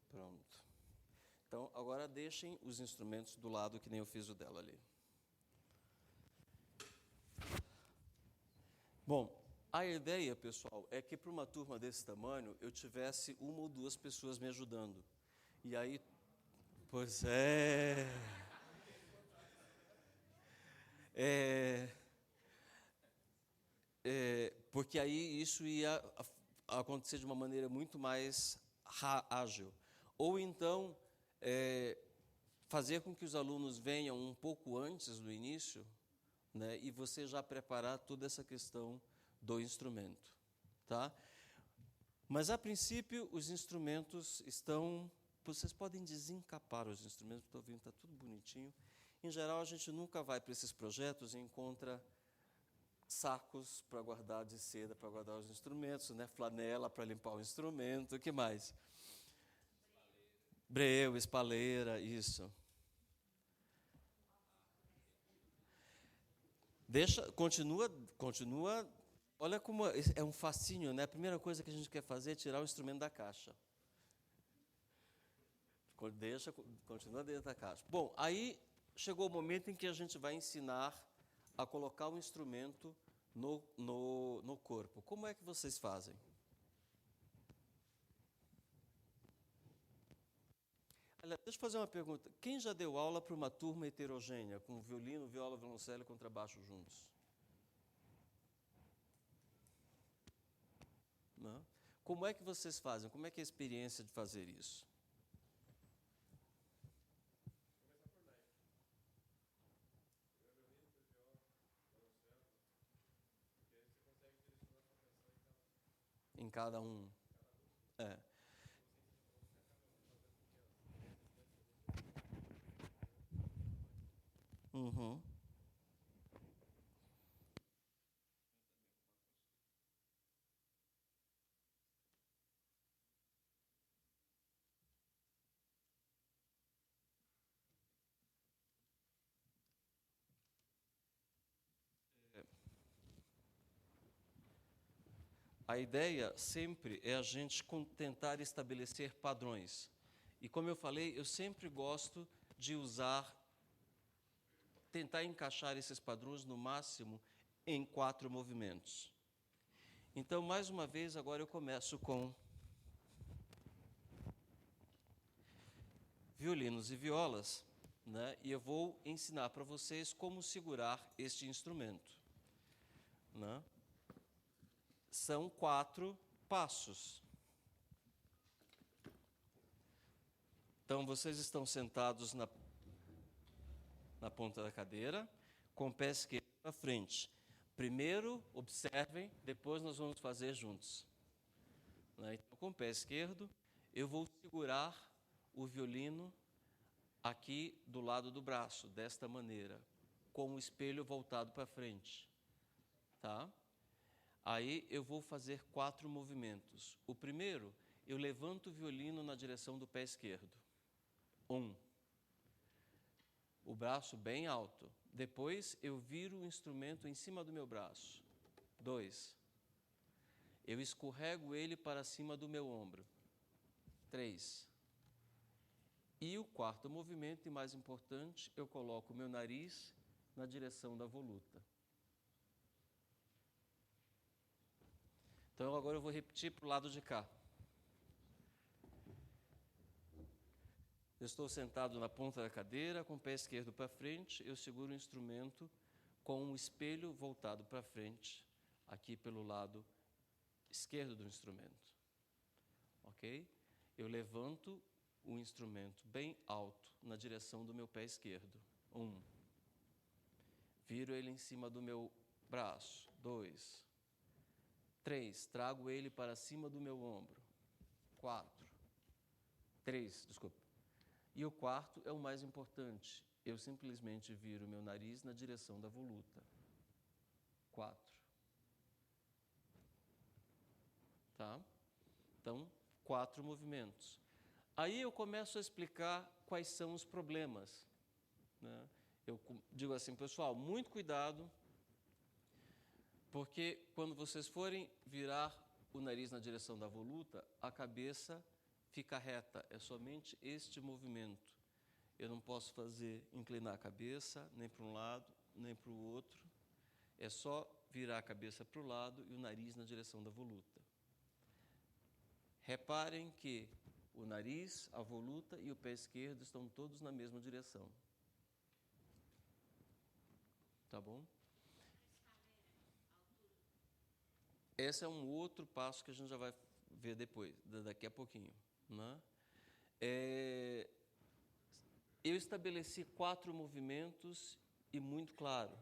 Pronto. Então, agora deixem os instrumentos do lado que nem eu fiz o dela ali. Bom, a ideia, pessoal, é que para uma turma desse tamanho eu tivesse uma ou duas pessoas me ajudando. E aí, pois é... porque aí isso ia acontecer de uma maneira muito mais ágil. Ou então, fazer com que os alunos venham um pouco antes do início, né, e você já preparar toda essa questão do instrumento. Tá? Mas, a princípio, os instrumentos estão... Vocês podem desencapar os instrumentos, estou vendo que está tudo bonitinho. Em geral, a gente nunca vai para esses projetos e encontra sacos para guardar de seda, para guardar os instrumentos, né? Flanela para limpar o instrumento, o que mais? Breu, espaleira, isso. Continua. Olha como é um fascínio, né? A primeira coisa que a gente quer fazer é tirar o instrumento da caixa. Continua dentro da caixa. Bom, aí chegou o momento em que a gente vai ensinar a colocar o instrumento no corpo. Como é que vocês fazem? Olha, deixa eu fazer uma pergunta. Quem já deu aula para uma turma heterogênea, com violino, viola, violoncelo e contrabaixo juntos? Não? Como é que vocês fazem? Como é que é a experiência de fazer isso? Em cada um. É. Uhum. A ideia sempre é a gente tentar estabelecer padrões. E como eu falei, eu sempre gosto de tentar encaixar esses padrões no máximo em 4 movimentos. Então, mais uma vez, agora eu começo com violinos e violas, né? E eu vou ensinar para vocês como segurar este instrumento. né? São 4 passos. Então, vocês estão sentados na ponta da cadeira, com o pé esquerdo para frente. Primeiro, observem, depois nós vamos fazer juntos. Então, com o pé esquerdo, eu vou segurar o violino aqui do lado do braço, desta maneira, com o espelho voltado para frente. Tá? Aí eu vou fazer 4 movimentos. O primeiro, eu levanto o violino na direção do pé esquerdo. 1. O braço bem alto. Depois eu viro o instrumento em cima do meu braço. 2. Eu escorrego ele para cima do meu ombro. 3. E o 4º movimento, e mais importante, eu coloco o meu nariz na direção da voluta. Então agora eu vou repetir para o lado de cá. Eu estou sentado na ponta da cadeira, com o pé esquerdo para frente, eu seguro o instrumento com o espelho voltado para frente, aqui pelo lado esquerdo do instrumento. Ok? Eu levanto o instrumento bem alto na direção do meu pé esquerdo. 1. Viro ele em cima do meu braço. 2. 3. Trago ele para cima do meu ombro. 4. 3, desculpa. E o 4º é o mais importante. Eu simplesmente viro meu nariz na direção da voluta. 4. Tá? Então, 4 movimentos. Aí eu começo a explicar quais são os problemas. Né? Eu digo assim, pessoal, muito cuidado, porque quando vocês forem virar o nariz na direção da voluta, a cabeça fica reta, é somente este movimento. Eu não posso inclinar a cabeça, nem para um lado, nem para o outro. É só virar a cabeça para o lado e o nariz na direção da voluta. Reparem que o nariz, a voluta e o pé esquerdo estão todos na mesma direção. Tá bom? Esse é um outro passo que a gente já vai ver depois, daqui a pouquinho. Né? Eu estabeleci 4 movimentos e muito claro.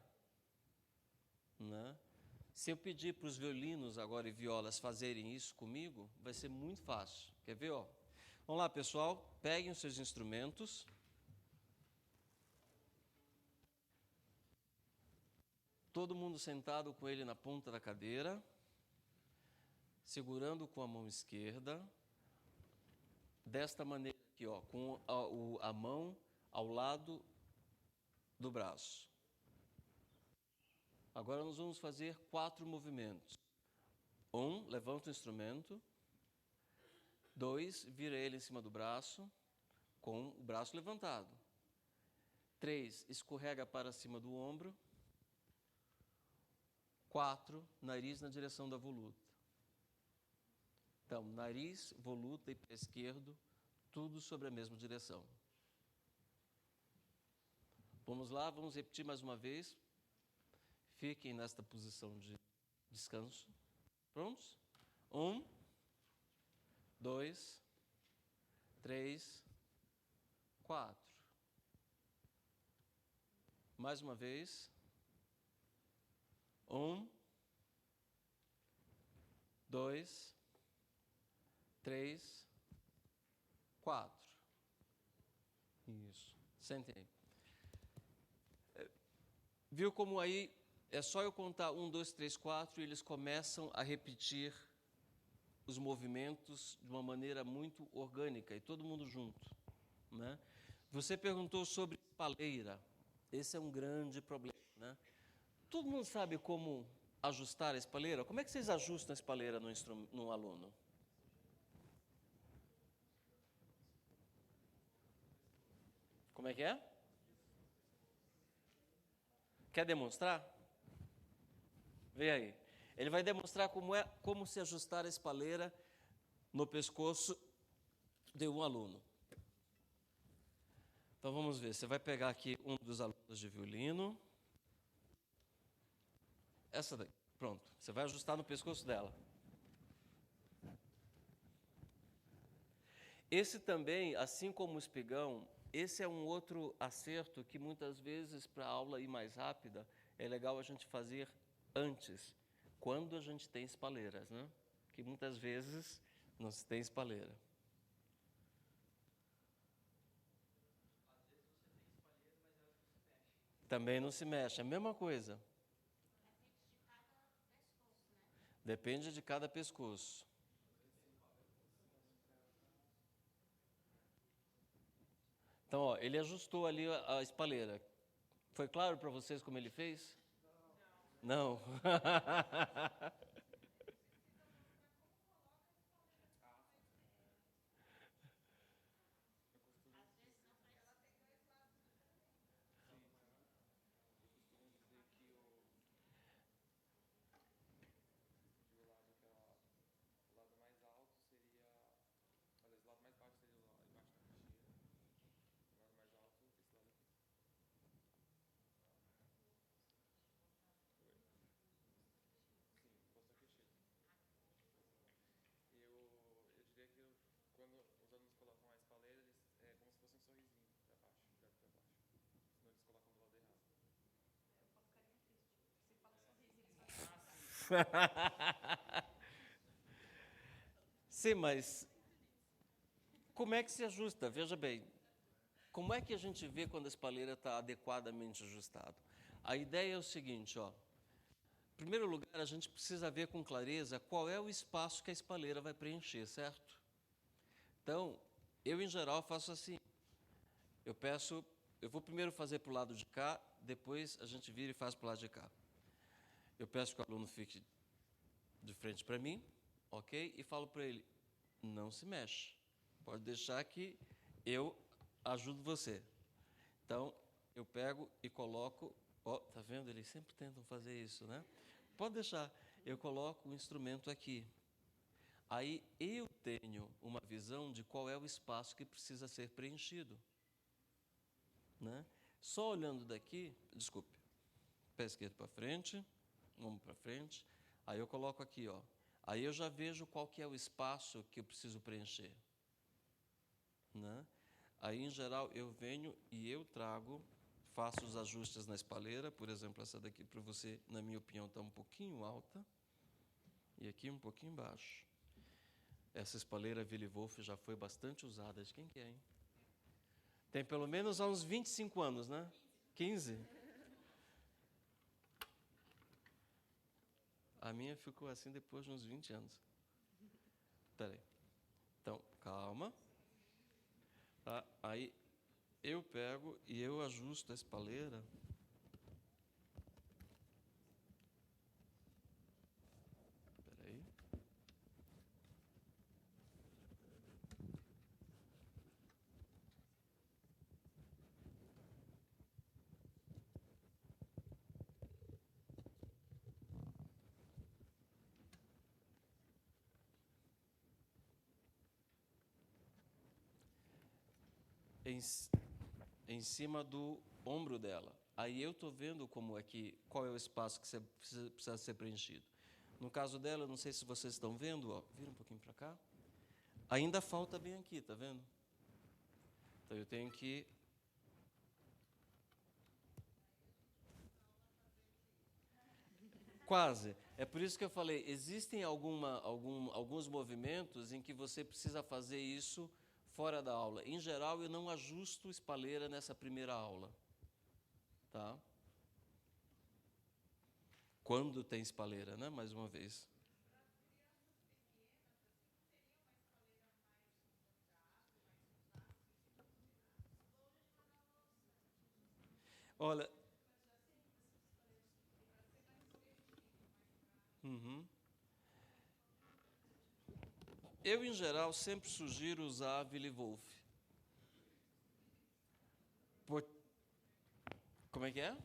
Né? Se eu pedir para os violinos agora e violas fazerem isso comigo, vai ser muito fácil. Quer ver? Ó? Vamos lá, pessoal. Peguem os seus instrumentos. Todo mundo sentado com ele na ponta da cadeira, segurando com a mão esquerda, desta maneira aqui, ó, com a mão ao lado do braço. Agora nós vamos fazer 4 movimentos. 1, levanta o instrumento. 2, vira ele em cima do braço, com o braço levantado. 3, escorrega para cima do ombro. 4, nariz na direção da voluta. Então, nariz, voluta e pé esquerdo, tudo sobre a mesma direção. Vamos lá, vamos repetir mais uma vez. Fiquem nesta posição de descanso. Prontos? 1, 2, 3, 4. Mais uma vez. 1, 2, 3, 4. Isso. Sentem aí. Viu como aí é só eu contar 1, 2, 3, 4 e eles começam a repetir os movimentos de uma maneira muito orgânica e todo mundo junto. Né? Você perguntou sobre espaleira. Esse é um grande problema. Né? Todo mundo sabe como ajustar a espaleira? Como é que vocês ajustam a espaleira num aluno? Como é que é? Quer demonstrar? Vê aí. Ele vai demonstrar como se ajustar a espaleira no pescoço de um aluno. Então vamos ver. Você vai pegar aqui um dos alunos de violino. Essa daí. Pronto, você vai ajustar no pescoço dela. Esse também, assim como o espigão, esse é um outro acerto que muitas vezes, para a aula ir mais rápida, é legal a gente fazer antes, quando a gente tem espaleiras, né? Que muitas vezes não se tem espaleira. Também não se mexe, é a mesma coisa. Depende de cada pescoço. Então, ó, ele ajustou ali a espaleira. Foi claro para vocês como ele fez? Não. Sim, mas como é que se ajusta? Veja bem, como é que a gente vê quando a espaleira está adequadamente ajustada? A ideia é o seguinte, ó. Em primeiro lugar, a gente precisa ver com clareza qual é o espaço que a espaleira vai preencher, certo? Então, eu em geral faço assim. Eu vou primeiro fazer para o lado de cá, depois a gente vira e faz para o lado de cá. Eu peço que o aluno fique de frente para mim, ok? E falo para ele, não se mexe. Pode deixar que eu ajudo você. Então, eu pego e coloco, ó, tá vendo? Eles sempre tentam fazer isso, né? Pode deixar, eu coloco o instrumento aqui. Aí eu tenho uma visão de qual é o espaço que precisa ser preenchido, né? Só olhando daqui, desculpe, pé esquerdo para frente, ombro para frente, aí eu coloco aqui, ó. Aí eu já vejo qual que é o espaço que eu preciso preencher, né? Aí, em geral, eu venho e eu trago, faço os ajustes na espaleira, por exemplo, essa daqui para você, na minha opinião, está um pouquinho alta, e aqui um pouquinho baixo. Essa espaleira Willy Wolf já foi bastante usada, de quem que é, hein? Tem pelo menos há uns 25 anos, né? 15? A minha ficou assim depois de uns 20 anos. Peraí. Então, calma. Tá? Aí eu pego e eu ajusto a espaleira. Peraí. Em cima do ombro dela. Aí eu estou vendo qual é o espaço que precisa ser preenchido. No caso dela, não sei se vocês estão vendo, ó, vira um pouquinho para cá. Ainda falta bem aqui, tá vendo? Então eu tenho que... Quase. É por isso que eu falei, existem alguns movimentos em que você precisa fazer isso fora da aula. Em geral, eu não ajusto espaleira nessa primeira aula. Tá? Quando tem espaleira, né? Mais uma vez. Olha... Uhum. Eu, em geral, sempre sugiro usar a Willy Wolf. Como é que é?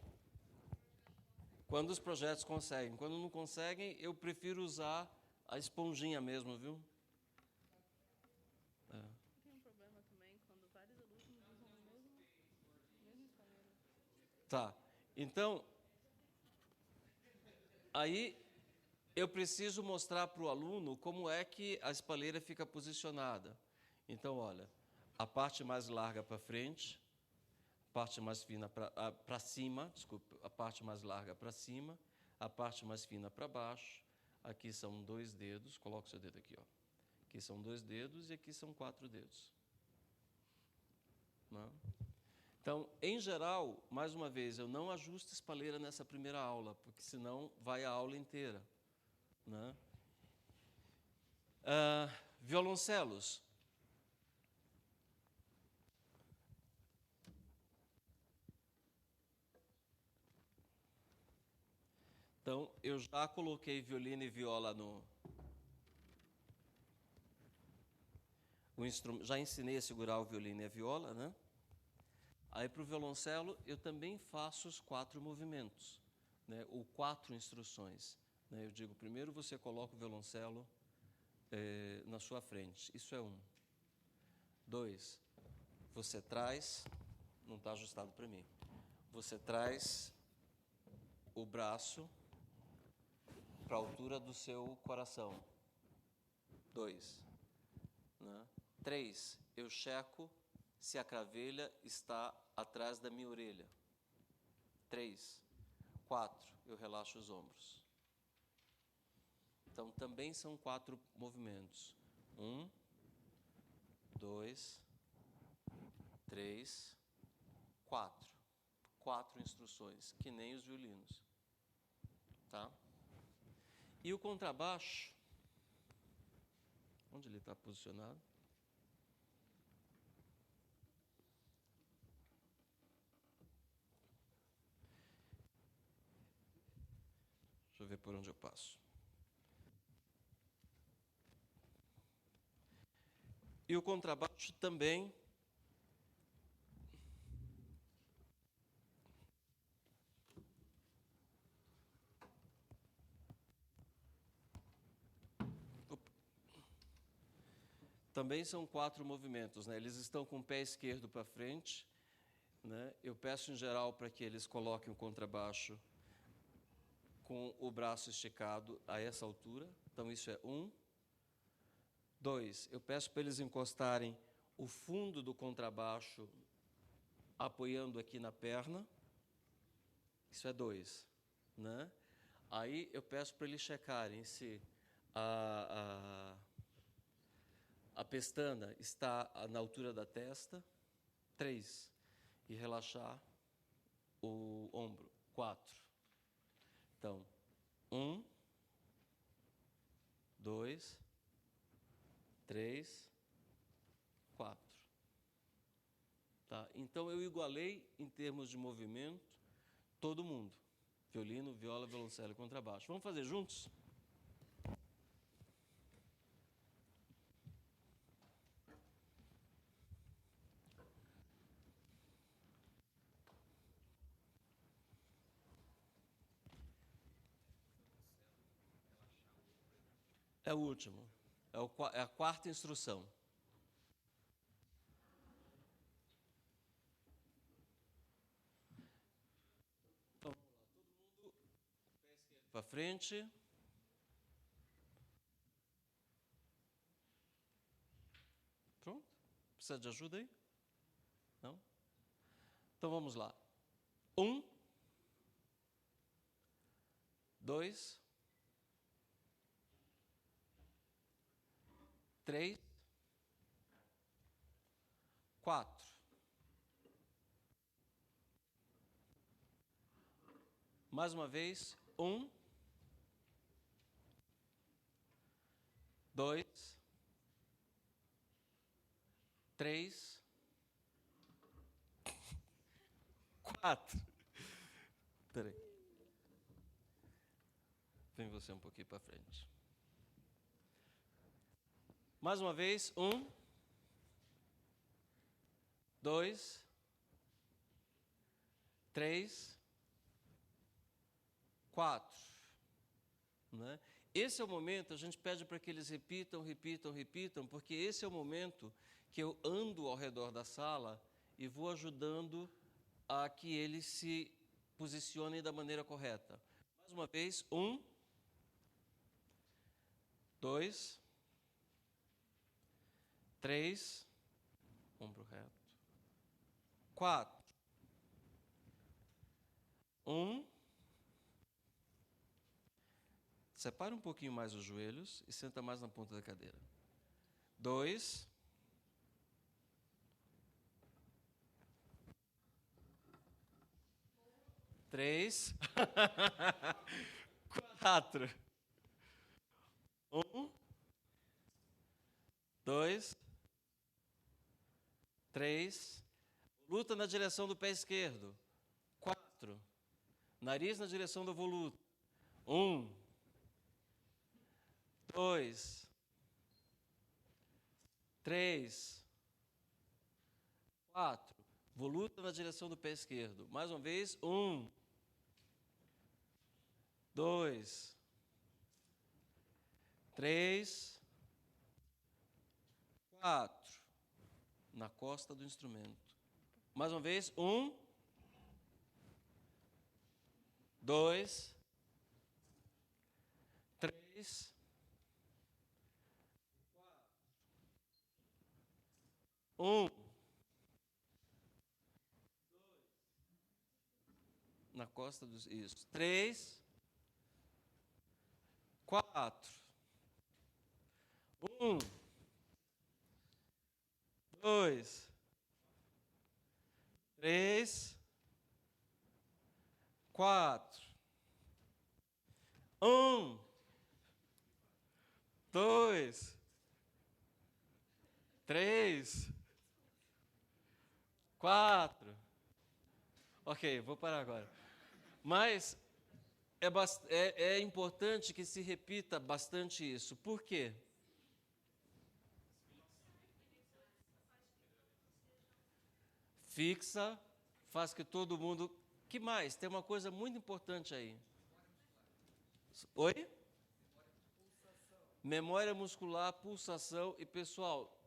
Quando os projetos conseguem. Quando não conseguem, eu prefiro usar a esponjinha mesmo, viu? É. Tem um problema também quando vários alunos usam o mesmo espalheiro. Tá. Então, aí eu preciso mostrar para o aluno como é que a espalheira fica posicionada. Então, olha, a parte mais larga para frente, a parte mais fina para cima, desculpa, a parte mais larga para cima, a parte mais fina para baixo. Aqui são 2 dedos, coloca o seu dedo aqui, ó. Aqui são 2 dedos e aqui são 4 dedos. Não? Então, em geral, mais uma vez, eu não ajusto espalheira nessa primeira aula, porque senão vai a aula inteira. Né? Violoncelos. Então, eu já coloquei violino e viola já ensinei a segurar o violino e a viola, né? Aí, para o violoncelo, eu também faço os 4 movimentos, né? Ou 4 instruções. Né? Eu digo, primeiro você coloca o violoncelo na sua frente. Isso é 1. 2, você traz, não está ajustado para mim, você traz o braço para a altura do seu coração. 2. Né? 3, eu checo se a cravelha está atrás da minha orelha. 3. 4, eu relaxo os ombros. Então, também são 4 movimentos. 1, 2, 3, 4. 4 instruções, que nem os violinos. Tá? E o contrabaixo, onde ele está posicionado? Deixa eu ver por onde eu passo. E o contrabaixo também são 4 movimentos, né? Eles estão com o pé esquerdo para frente, né? Eu peço em geral para que eles coloquem o contrabaixo com o braço esticado a essa altura. Então, isso é 1. 2, eu peço para eles encostarem o fundo do contrabaixo apoiando aqui na perna. Isso é 2. Né? Aí eu peço para eles checarem se a pestana está na altura da testa. 3, e relaxar o ombro. 4. Então, 1, 2, 3, 4. Tá? Então, eu igualei, em termos de movimento, todo mundo. Violino, viola, violoncelo e contrabaixo. Vamos fazer juntos? É o último. É a 4ª instrução. Então, vamos lá. Todo mundo, pé esquerdo para frente. Pronto? Precisa de ajuda aí? Não? Então, vamos lá. 1, 2, 3, 4. Mais uma vez. 1, 2, 3, 4. Espera aí. Vem você um pouquinho para frente. Mais uma vez. 1, 2, 3, 4. Né? Esse é o momento, a gente pede para que eles repitam, porque esse é o momento que eu ando ao redor da sala e vou ajudando a que eles se posicionem da maneira correta. Mais uma vez. 1, 2, 3, ombro reto, 4, 1, separa um pouquinho mais os joelhos e senta mais na ponta da cadeira. 2, 3, 4, 1, 2, 3, luta na direção do pé esquerdo. 4, nariz na direção do voluto. 1, 2, 3, 4, voluta na direção do pé esquerdo. Mais uma vez, 1, 2, 3, 4, na costa do instrumento. Mais uma vez, 1, 2, 3, 1, na costa dos... Isso. 3, 4, 1, 2, 3, 4, 1, 2, 3, 4. Ok, vou parar agora. Mas é importante que se repita bastante isso. Por quê? Fixa, faz que todo mundo... Que mais? Tem uma coisa muito importante aí. Oi? Memória muscular, pulsação. E, pessoal,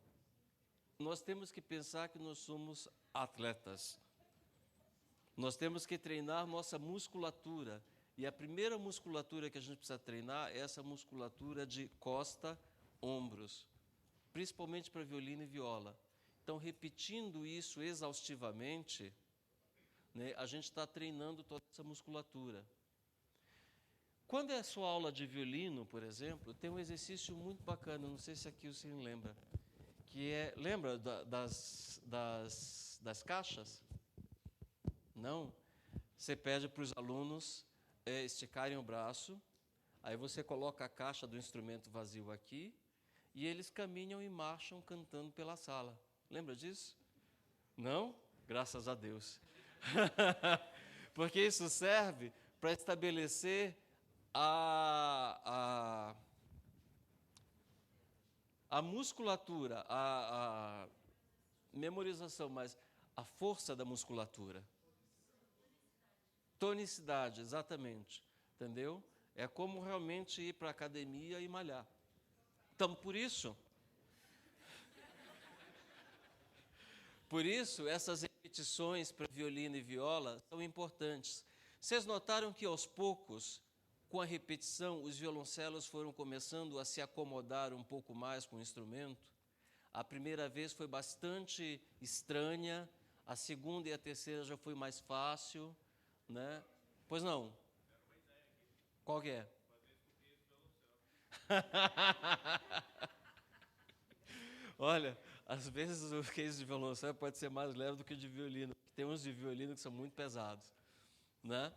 nós temos que pensar que nós somos atletas. Nós temos que treinar nossa musculatura. E a primeira musculatura que a gente precisa treinar é essa musculatura de costa, ombros, principalmente para violino e viola. Então, repetindo isso exaustivamente, né, a gente está treinando toda essa musculatura. Quando é a sua aula de violino, por exemplo, tem um exercício muito bacana, não sei se aqui o senhor lembra, que é, lembra das caixas? Não? Você pede para os alunos esticarem o braço, aí você coloca a caixa do instrumento vazio aqui, e eles caminham e marcham cantando pela sala. Lembra disso? Não? Graças a Deus. Porque isso serve para estabelecer a musculatura, a memorização, mas a força da musculatura. Tonicidade, exatamente. Entendeu? É como realmente ir para a academia e malhar. Então, por isso, essas repetições para violino e viola são importantes. Vocês notaram que, aos poucos, com a repetição, os violoncelos foram começando a se acomodar um pouco mais com o instrumento? A primeira vez foi bastante estranha, a segunda e a terceira já foi mais fácil, né? Pois não? Qual que é? Olha, às vezes o case de violoncelo pode ser mais leve do que o de violino. Tem uns de violino que são muito pesados, né?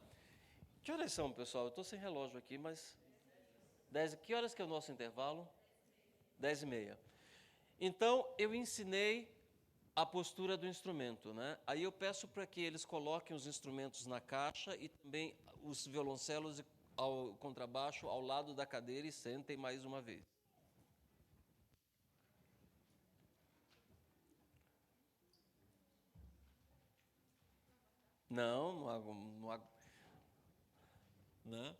Que horas são, pessoal? Eu estou sem relógio aqui, mas... 10, que horas que é o nosso intervalo? 10h30. Então, eu ensinei a postura do instrumento, né? Aí eu peço para que eles coloquem os instrumentos na caixa e também os violoncelos ao contrabaixo ao lado da cadeira e sentem mais uma vez. Não há, né?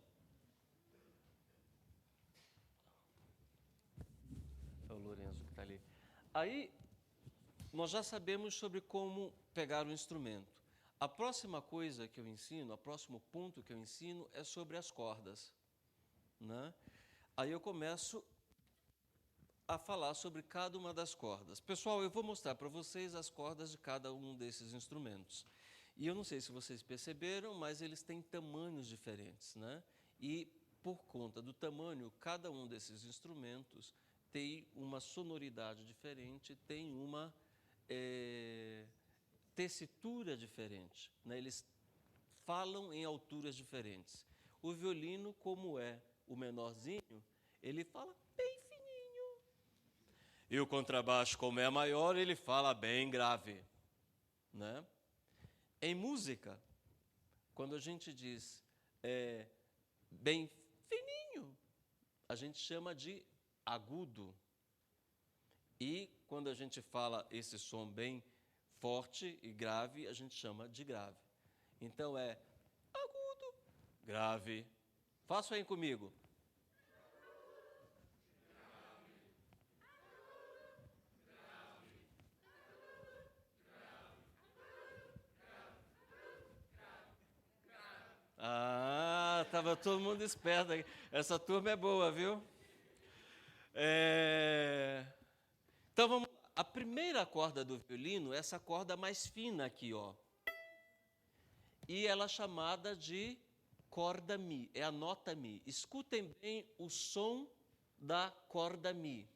É o Lourenço que está ali. Aí, nós já sabemos sobre como pegar o instrumento. A próxima coisa que eu ensino, o próximo ponto que eu ensino é sobre as cordas, né? Aí eu começo a falar sobre cada uma das cordas. Pessoal, eu vou mostrar para vocês as cordas de cada um desses instrumentos. E eu não sei se vocês perceberam, mas eles têm tamanhos diferentes, né? E por conta do tamanho, cada um desses instrumentos tem uma sonoridade diferente, tem uma tessitura diferente, né? Eles falam em alturas diferentes. O violino, como é o menorzinho, ele fala bem fininho. E o contrabaixo, como é maior, ele fala bem grave, né? Em música, quando a gente diz bem fininho, a gente chama de agudo. E quando a gente fala esse som bem forte e grave, a gente chama de grave. Então é agudo, grave. Faça aí comigo. Ah, estava todo mundo esperto aqui. Essa turma é boa, viu? Então vamos lá. A primeira corda do violino é essa corda mais fina aqui, ó. E ela é chamada de corda Mi, é a nota Mi. Escutem bem o som da corda Mi.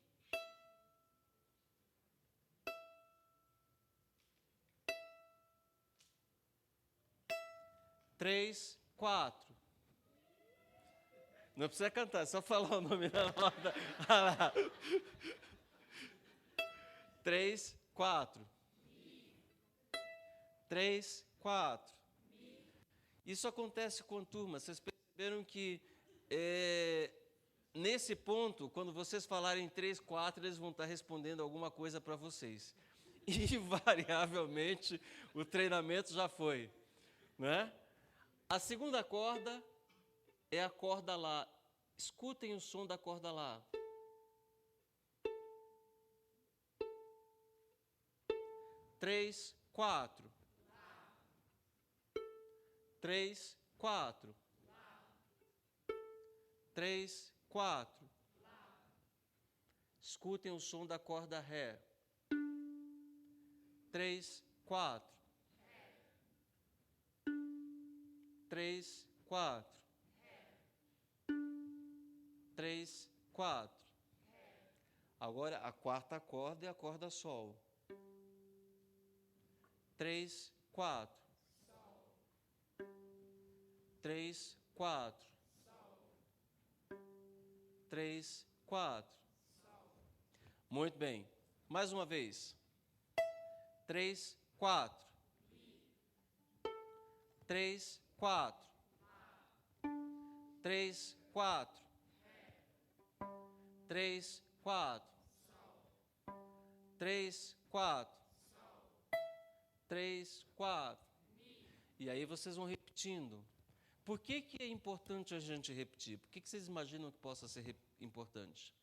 Três, 4. Não precisa cantar, é só falar o nome da nota. 3, 4. 3, 4. Isso acontece com turma. Vocês perceberam que nesse ponto, quando vocês falarem 3, 4, eles vão estar respondendo alguma coisa para vocês. Invariavelmente, o treinamento já foi, né? A segunda corda é a corda Lá. Escutem o som da corda Lá. 3, 4. 3, 4. 3, 4. Escutem o som da corda Ré. 3, 4. 3, 4. 3, 4. Agora a quarta corda é a corda Sol. 3, 4. 3, 4. 3, 4. Muito bem. Mais uma vez. 3, 4. 3, 4. 3, 4. 3, 4. 3, 4. 3, 4. E aí vocês vão repetindo. Por que é importante a gente repetir? Por que vocês imaginam que possa ser importante?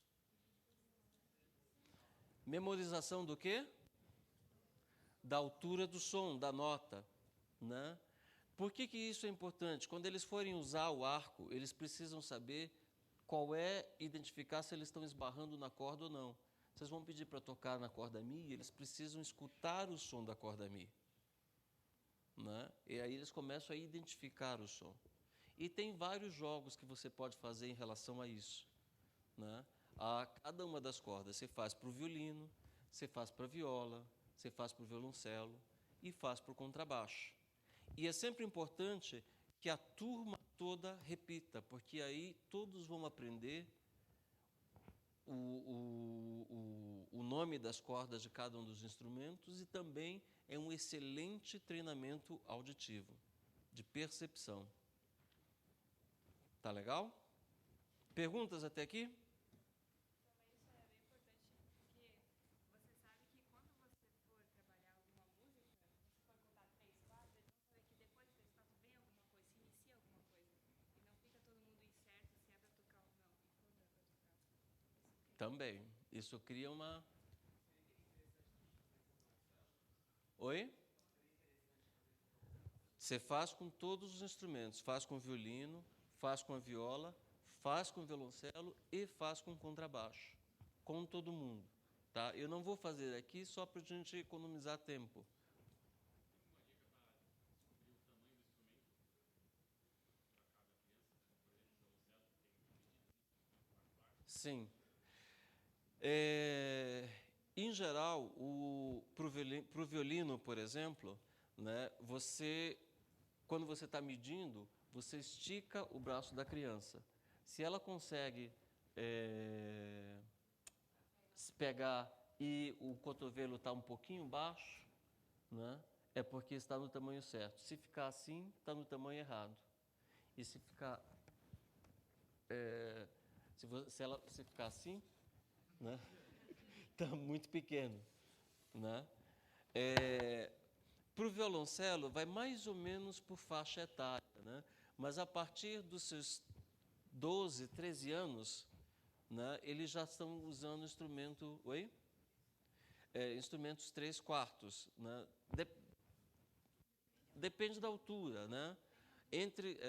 Memorização do quê? Da altura do som, da nota, né? Por que isso é importante? Quando eles forem usar o arco, eles precisam saber identificar se eles estão esbarrando na corda ou não. Vocês vão pedir para tocar na corda Mi, eles precisam escutar o som da corda Mi, né? E aí eles começam a identificar o som. E tem vários jogos que você pode fazer em relação a isso, né? A cada uma das cordas. Você faz para o violino, você faz para a viola, você faz para o violoncelo e faz para o contrabaixo. E é sempre importante que a turma toda repita, porque aí todos vão aprender o nome das cordas de cada um dos instrumentos e também é um excelente treinamento auditivo, de percepção. Tá legal? Perguntas até aqui? Também. Isso cria uma... Oi? Você faz com todos os instrumentos. Faz com o violino, faz com a viola, faz com o violoncelo e faz com o contrabaixo. com todo mundo. Tá? Eu não vou fazer aqui só para a gente economizar tempo. Sim. Em geral, para o violino, por exemplo, né, quando você está medindo, você estica o braço da criança. Se ela consegue se pegar e o cotovelo está um pouquinho baixo, né, é porque está no tamanho certo. Se ficar assim, está no tamanho errado. E se ficar se ficar assim, né, está muito pequeno, né? Para o violoncelo, vai mais ou menos por faixa etária, né? Mas a partir dos seus 12, 13 anos, né, eles já estão usando instrumentos 3/4, né? Depende da altura, né? Entre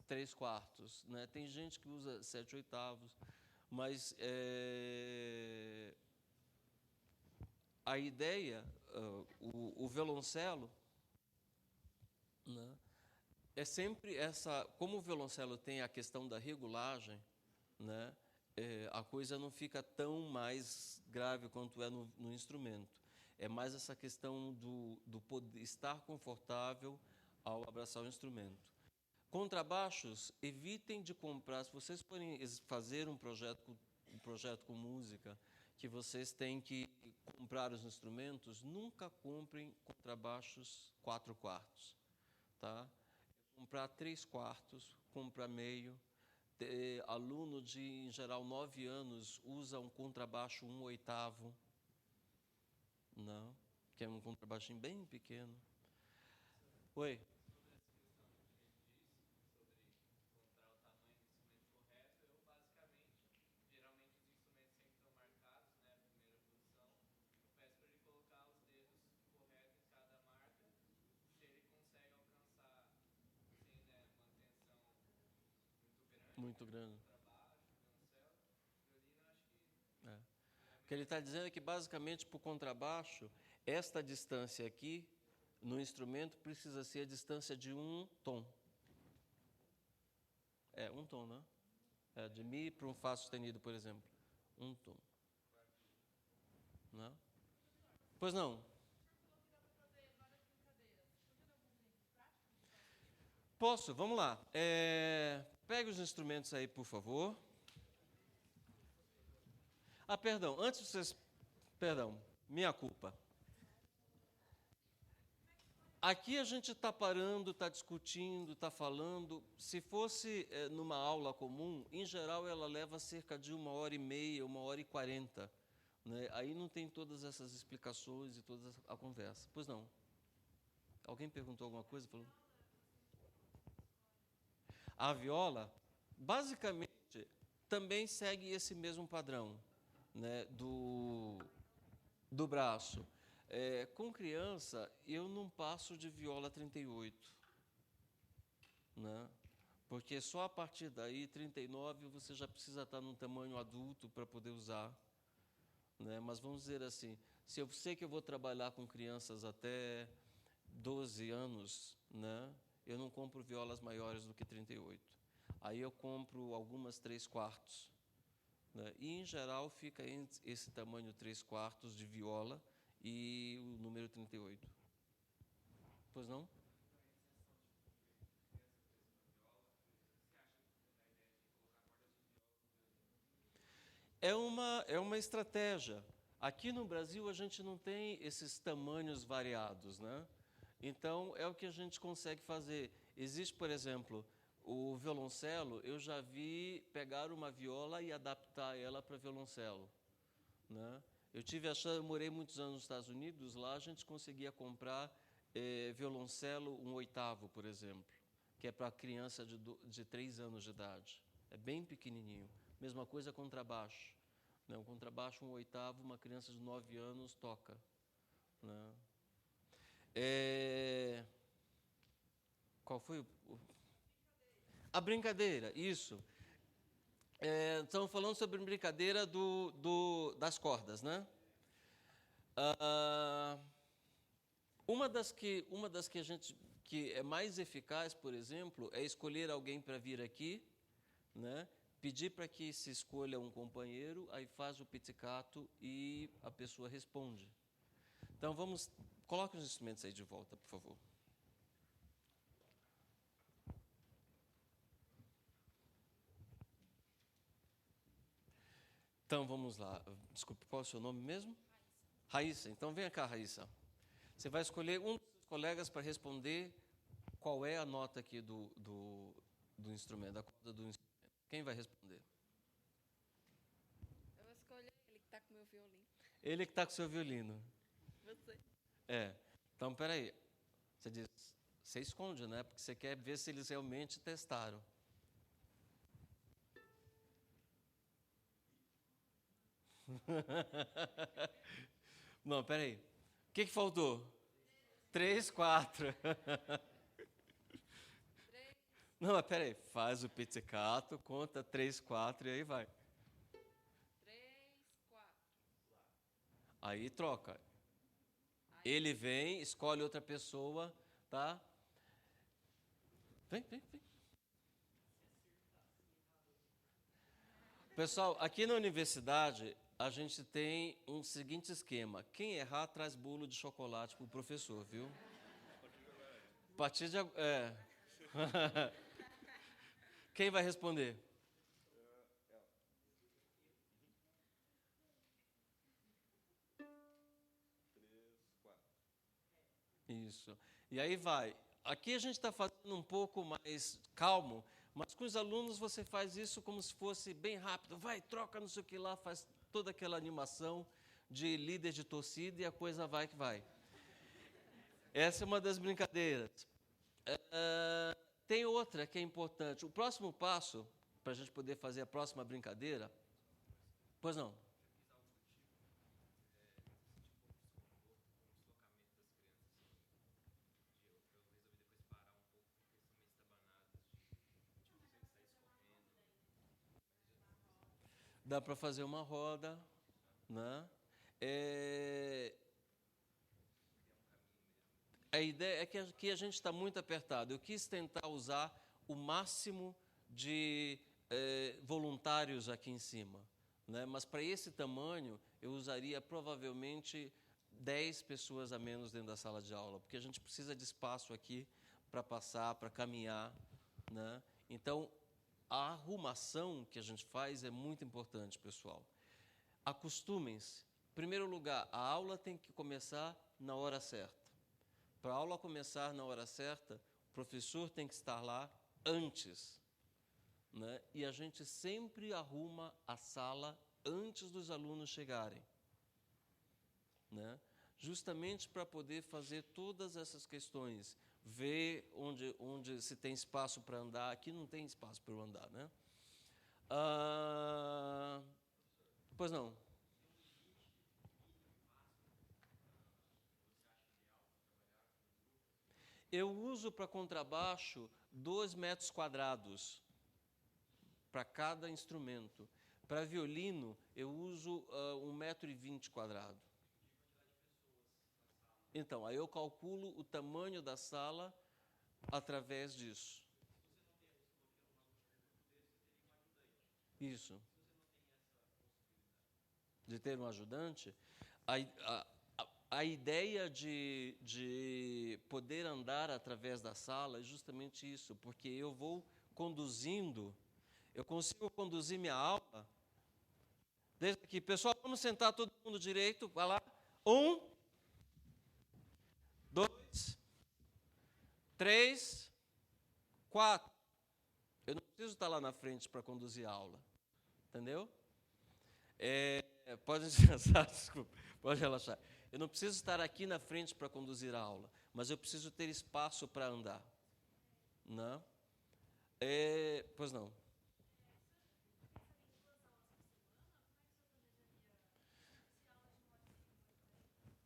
3/4, né? Tem gente que usa 7/8, mas a ideia, o violoncelo, né, é sempre essa. Como o violoncelo tem a questão da regulagem, né, a coisa não fica tão mais grave quanto é no instrumento. É mais essa questão do poder estar confortável ao abraçar o instrumento. Contrabaixos, evitem de comprar. Se vocês forem fazer um projeto com música, que vocês têm que comprar os instrumentos, nunca comprem contrabaixos 4/4, tá? Comprar 3/4, comprar meio. Aluno de, em geral, 9 anos usa um contrabaixo 1/8, não, que é um contrabaixinho bem pequeno. Oi? Muito grande. O que ele está dizendo é que, basicamente, para o contrabaixo, esta distância aqui, no instrumento, precisa ser a distância de um tom. Um tom, né? De Mi para um Fá sustenido, por exemplo. Um tom. Né? Pois não? Posso? Vamos lá. Pegue os instrumentos aí, por favor. Perdão. Antes de vocês... Perdão. Minha culpa. Aqui a gente está parando, está discutindo, está falando. Se fosse numa aula comum, em geral ela leva cerca de 1h30, 1h40. Né? Aí não tem todas essas explicações e toda a conversa. Pois não? Alguém perguntou alguma coisa? Falou? A viola, basicamente, também segue esse mesmo padrão, né, do braço. Com criança, eu não passo de viola 38, né, porque só a partir daí, 39, você já precisa estar num tamanho adulto para poder usar. Né, mas vamos dizer assim, se eu sei que eu vou trabalhar com crianças até 12 anos, né, eu não compro violas maiores do que 38. Aí eu compro algumas 3/4. Né, e, em geral, fica entre esse tamanho 3/4 de viola e o número 38. Pois não? É uma estratégia. Aqui no Brasil, a gente não tem esses tamanhos variados, né? Então, é o que a gente consegue fazer. Existe, por exemplo, o violoncelo. Eu já vi pegar uma viola e adaptar ela para violoncelo. Né? Eu morei muitos anos nos Estados Unidos. Lá a gente conseguia comprar violoncelo 1/8, por exemplo, que é para criança de 3 anos de idade. É bem pequenininho. Mesma coisa contrabaixo. Né? Um contrabaixo 1/8, uma criança de 9 anos toca. Né? Qual foi a brincadeira? Isso. Estamos falando sobre brincadeira das cordas, né? Uma das que que é mais eficaz, por exemplo, é escolher alguém para vir aqui, né? Pedir para que se escolha um companheiro, aí faz o pizzicato e a pessoa responde. Então coloque os instrumentos aí de volta, por favor. Então vamos lá. Desculpe, qual é o seu nome mesmo? Raíssa. Então vem cá, Raíssa. Você vai escolher um dos seus colegas para responder qual é a nota aqui do instrumento, da corda do instrumento. Quem vai responder? Eu vou escolher ele que tá com o meu violino. Ele que está com o seu violino. Você. Então, peraí. Você esconde, né? Porque você quer ver se eles realmente testaram. Não, peraí. O que faltou? 3, 4. Não, mas peraí. Faz o pizzicato, conta 3, 4 e aí vai. 3, 4. Aí troca. Ele vem, escolhe outra pessoa, tá? Vem. Pessoal, aqui na universidade, a gente tem um seguinte esquema. Quem errar, traz bolo de chocolate para o professor, viu? A partir de... Quem vai responder? Isso. E aí vai. Aqui a gente está fazendo um pouco mais calmo, mas com os alunos você faz isso como se fosse bem rápido. Vai, troca, não sei o que lá, faz toda aquela animação de líder de torcida e a coisa vai que vai. Essa é uma das brincadeiras. Tem outra que é importante. O próximo passo, para a gente poder fazer a próxima brincadeira... Pois não. Dá para fazer uma roda, né? A ideia é que aqui a gente está muito apertado. Eu quis tentar usar o máximo de voluntários aqui em cima, né? Mas para esse tamanho, eu usaria provavelmente 10 pessoas a menos dentro da sala de aula, porque a gente precisa de espaço aqui para passar, para caminhar, né? Então, a arrumação que a gente faz é muito importante, pessoal. Acostumem-se. Em primeiro lugar, a aula tem que começar na hora certa. Para a aula começar na hora certa, o professor tem que estar lá antes, né? E a gente sempre arruma a sala antes dos alunos chegarem, né? Justamente para poder fazer todas essas questões. Ver onde se tem espaço para andar. Aqui não tem espaço para eu andar, né? Pois não. Eu uso para contrabaixo 2 metros quadrados para cada instrumento. Para violino, eu uso 1,20 m quadrado. Então, aí eu calculo o tamanho da sala através disso. Isso. De ter um ajudante, a ideia de poder andar através da sala é justamente isso, porque eu vou conduzindo, eu consigo conduzir minha aula desde aqui. Pessoal, vamos sentar todo mundo direito, vai lá. 1, 2, 3, 4. Eu não preciso estar lá na frente para conduzir a aula, entendeu? Pode descansar, desculpa, pode relaxar. Eu não preciso estar aqui na frente para conduzir a aula, mas eu preciso ter espaço para andar. Não? Pois não.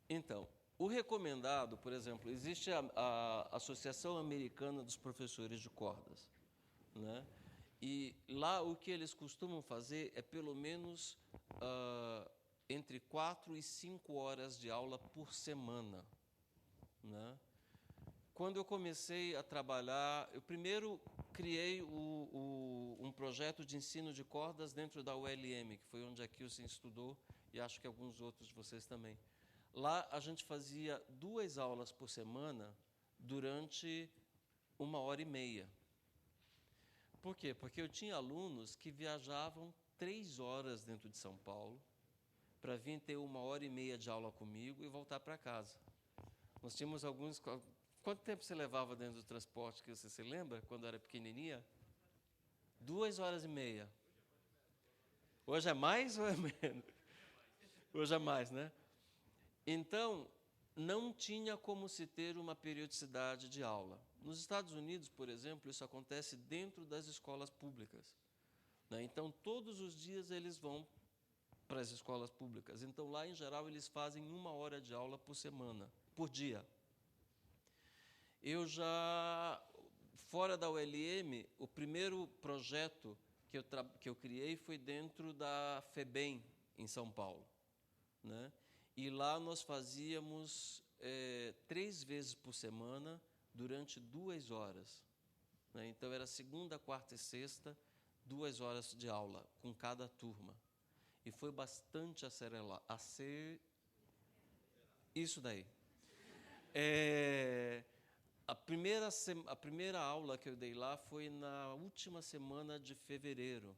Então, o recomendado, por exemplo, existe a Associação Americana dos Professores de Cordas, né? E lá o que eles costumam fazer é pelo menos entre 4 e 5 horas de aula por semana, né? Quando eu comecei a trabalhar, eu primeiro criei um projeto de ensino de cordas dentro da ULM, que foi onde a Kilsen estudou, e acho que alguns outros de vocês também. Lá a gente fazia 2 aulas por semana durante 1h30. Por quê? Porque eu tinha alunos que viajavam 3 horas dentro de São Paulo para vir ter 1h30 de aula comigo e voltar para casa. Nós tínhamos alguns... Quanto tempo você levava dentro do transporte, que você se lembra, quando era pequenininha? 2h30. Hoje é mais ou é menos? Hoje é mais, né? Então, não tinha como se ter uma periodicidade de aula. Nos Estados Unidos, por exemplo, isso acontece dentro das escolas públicas, né? Então, todos os dias eles vão para as escolas públicas. Então, lá, em geral, eles fazem 1 hora de aula por semana, por dia. Eu já, fora da ULM, o primeiro projeto que eu criei foi dentro da FEBEM, em São Paulo, né? E lá nós fazíamos 3 vezes por semana, durante 2 horas. Né? Então, era segunda, quarta e sexta, 2 horas de aula, com cada turma. E foi bastante isso daí. A primeira aula que eu dei lá foi na última semana de fevereiro.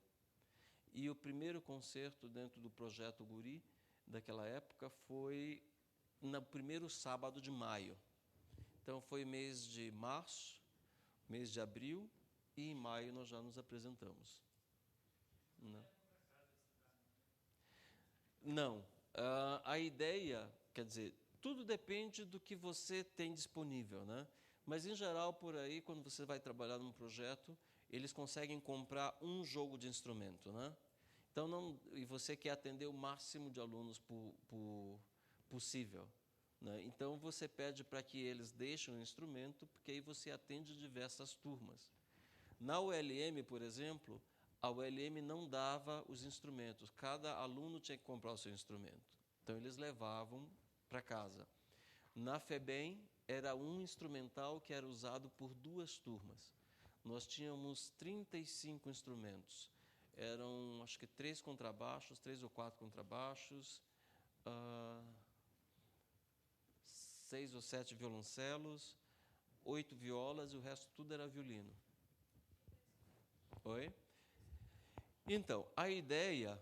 E o primeiro concerto dentro do Projeto Guri, daquela época, foi no primeiro sábado de maio. Então, foi mês de março, mês de abril, e em maio nós já nos apresentamos. Não. A ideia, quer dizer, tudo depende do que você tem disponível, né? Mas, em geral, por aí, quando você vai trabalhar num projeto, eles conseguem comprar um jogo de instrumento, né? Então, e você quer atender o máximo de alunos possível, né? Então, você pede para que eles deixem o instrumento, porque aí você atende diversas turmas. Na ULM, por exemplo, a ULM não dava os instrumentos. Cada aluno tinha que comprar o seu instrumento. Então, eles levavam para casa. Na FEBEM, era um instrumental que era usado por 2 turmas. Nós tínhamos 35 instrumentos. Eram, acho que 3 contrabaixos, 3 ou 4 contrabaixos, 6 ou 7 violoncelos, 8 violas e o resto tudo era violino. Oi? Então, a ideia...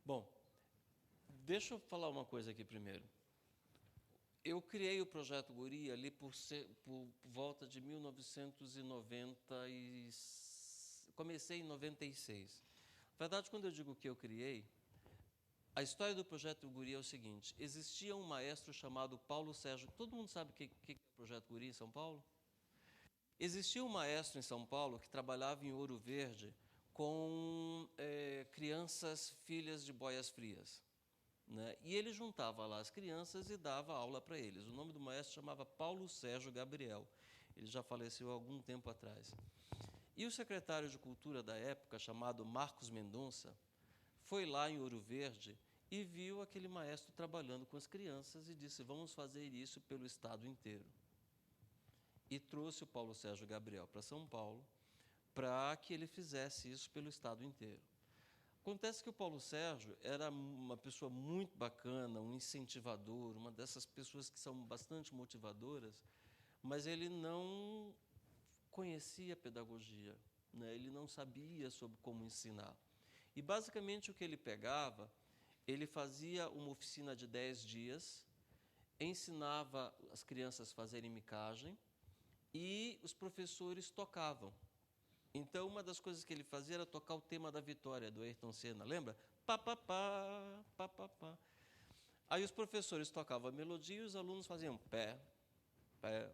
Bom, deixa eu falar uma coisa aqui primeiro. Eu criei o Projeto Guri ali por volta de 1990 comecei em 96. Na verdade, quando eu digo que eu criei, a história do Projeto Guri é o seguinte: existia um maestro chamado Paulo Sérgio. Todo mundo sabe o que é o Projeto Guri em São Paulo? Existia um maestro em São Paulo que trabalhava em Ouro Verde com crianças filhas de boias frias, né? E ele juntava lá as crianças e dava aula para eles. O nome do maestro chamava Paulo Sérgio Gabriel. Ele já faleceu há algum tempo atrás. E o secretário de Cultura da época, chamado Marcos Mendonça, foi lá em Ouro Verde e viu aquele maestro trabalhando com as crianças e disse: vamos fazer isso pelo estado inteiro. E trouxe o Paulo Sérgio Gabriel para São Paulo para que ele fizesse isso pelo estado inteiro. Acontece que o Paulo Sérgio era uma pessoa muito bacana, um incentivador, uma dessas pessoas que são bastante motivadoras, mas ele não conhecia pedagogia, né? Ele não sabia sobre como ensinar. E, basicamente, o que ele pegava, ele fazia uma oficina de 10 dias, ensinava as crianças a fazerem micagem e os professores tocavam. Então, uma das coisas que ele fazia era tocar o tema da vitória, do Ayrton Senna, lembra? Pá, pá, pá, pá, pá, pá. Aí os professores tocavam a melodia e os alunos faziam pé, pé.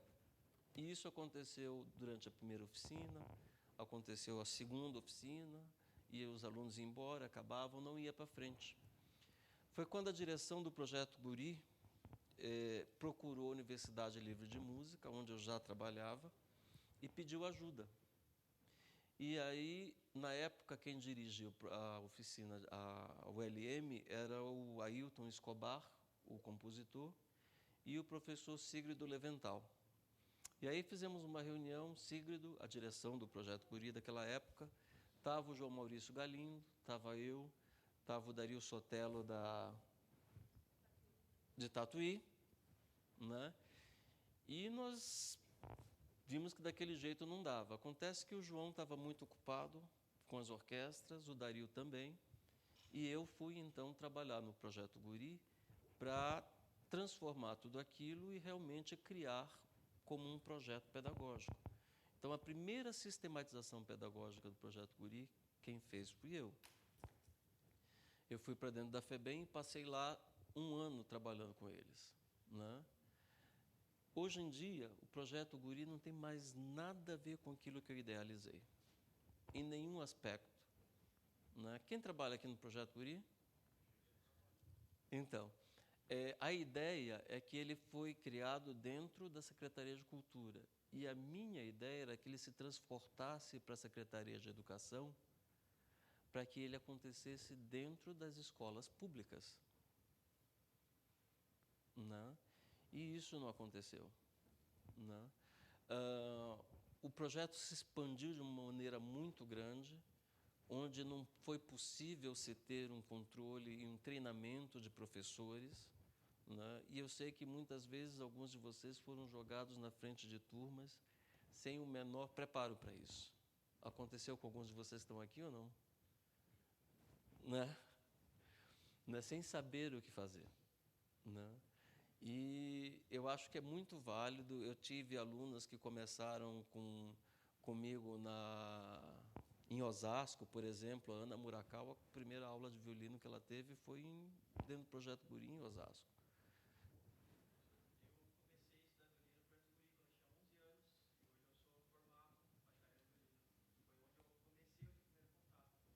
E isso aconteceu durante a primeira oficina, aconteceu a segunda oficina, e os alunos iam embora, acabavam, não ia para frente. Foi quando a direção do Projeto Guri procurou a Universidade Livre de Música, onde eu já trabalhava, e pediu ajuda. E aí, na época, quem dirigiu a oficina, a ULM, era o Ailton Escobar, o compositor, e o professor Sigrido Leventhal. E aí fizemos uma reunião, Sigrido, a direção do Projeto Guri daquela época, estava o João Maurício Galindo, estava eu, estava o Dario Sotelo de Tatuí, né? E nós vimos que daquele jeito não dava. Acontece que o João estava muito ocupado com as orquestras, o Dario também, e eu fui então trabalhar no Projeto Guri para transformar tudo aquilo e realmente criar como um projeto pedagógico. Então, a primeira sistematização pedagógica do Projeto Guri, quem fez fui eu. Eu fui para dentro da FEBEM e passei lá 1 ano trabalhando com eles, né? Hoje em dia, o Projeto Guri não tem mais nada a ver com aquilo que eu idealizei, em nenhum aspecto, né? Quem trabalha aqui no Projeto Guri? Então, a ideia é que ele foi criado dentro da Secretaria de Cultura, e a minha ideia era que ele se transportasse para a Secretaria de Educação, para que ele acontecesse dentro das escolas públicas, né? E isso não aconteceu, né? O projeto se expandiu de uma maneira muito grande, onde não foi possível se ter um controle e um treinamento de professores, né? E eu sei que muitas vezes alguns de vocês foram jogados na frente de turmas sem o menor preparo para isso. Aconteceu com alguns de vocês que estão aqui ou não? Né? Sem saber o que fazer, né? E eu acho que é muito válido. Eu tive alunas que começaram comigo em Osasco, por exemplo. A Ana Murakawa, a primeira aula de violino que ela teve foi dentro do Projeto Guri, em Osasco.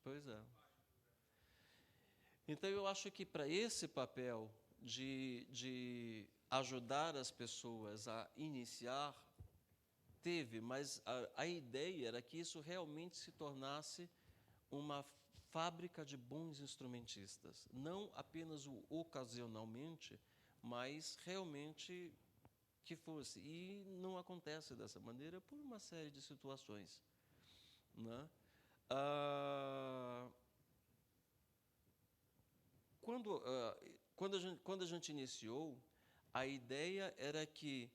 Pois é. Então, eu acho que para esse papel de ajudar as pessoas a iniciar, mas a ideia era que isso realmente se tornasse uma fábrica de bons instrumentistas, não apenas ocasionalmente, mas realmente que fosse. E não acontece dessa maneira por uma série de situações, né? Quando a gente iniciou, a ideia era que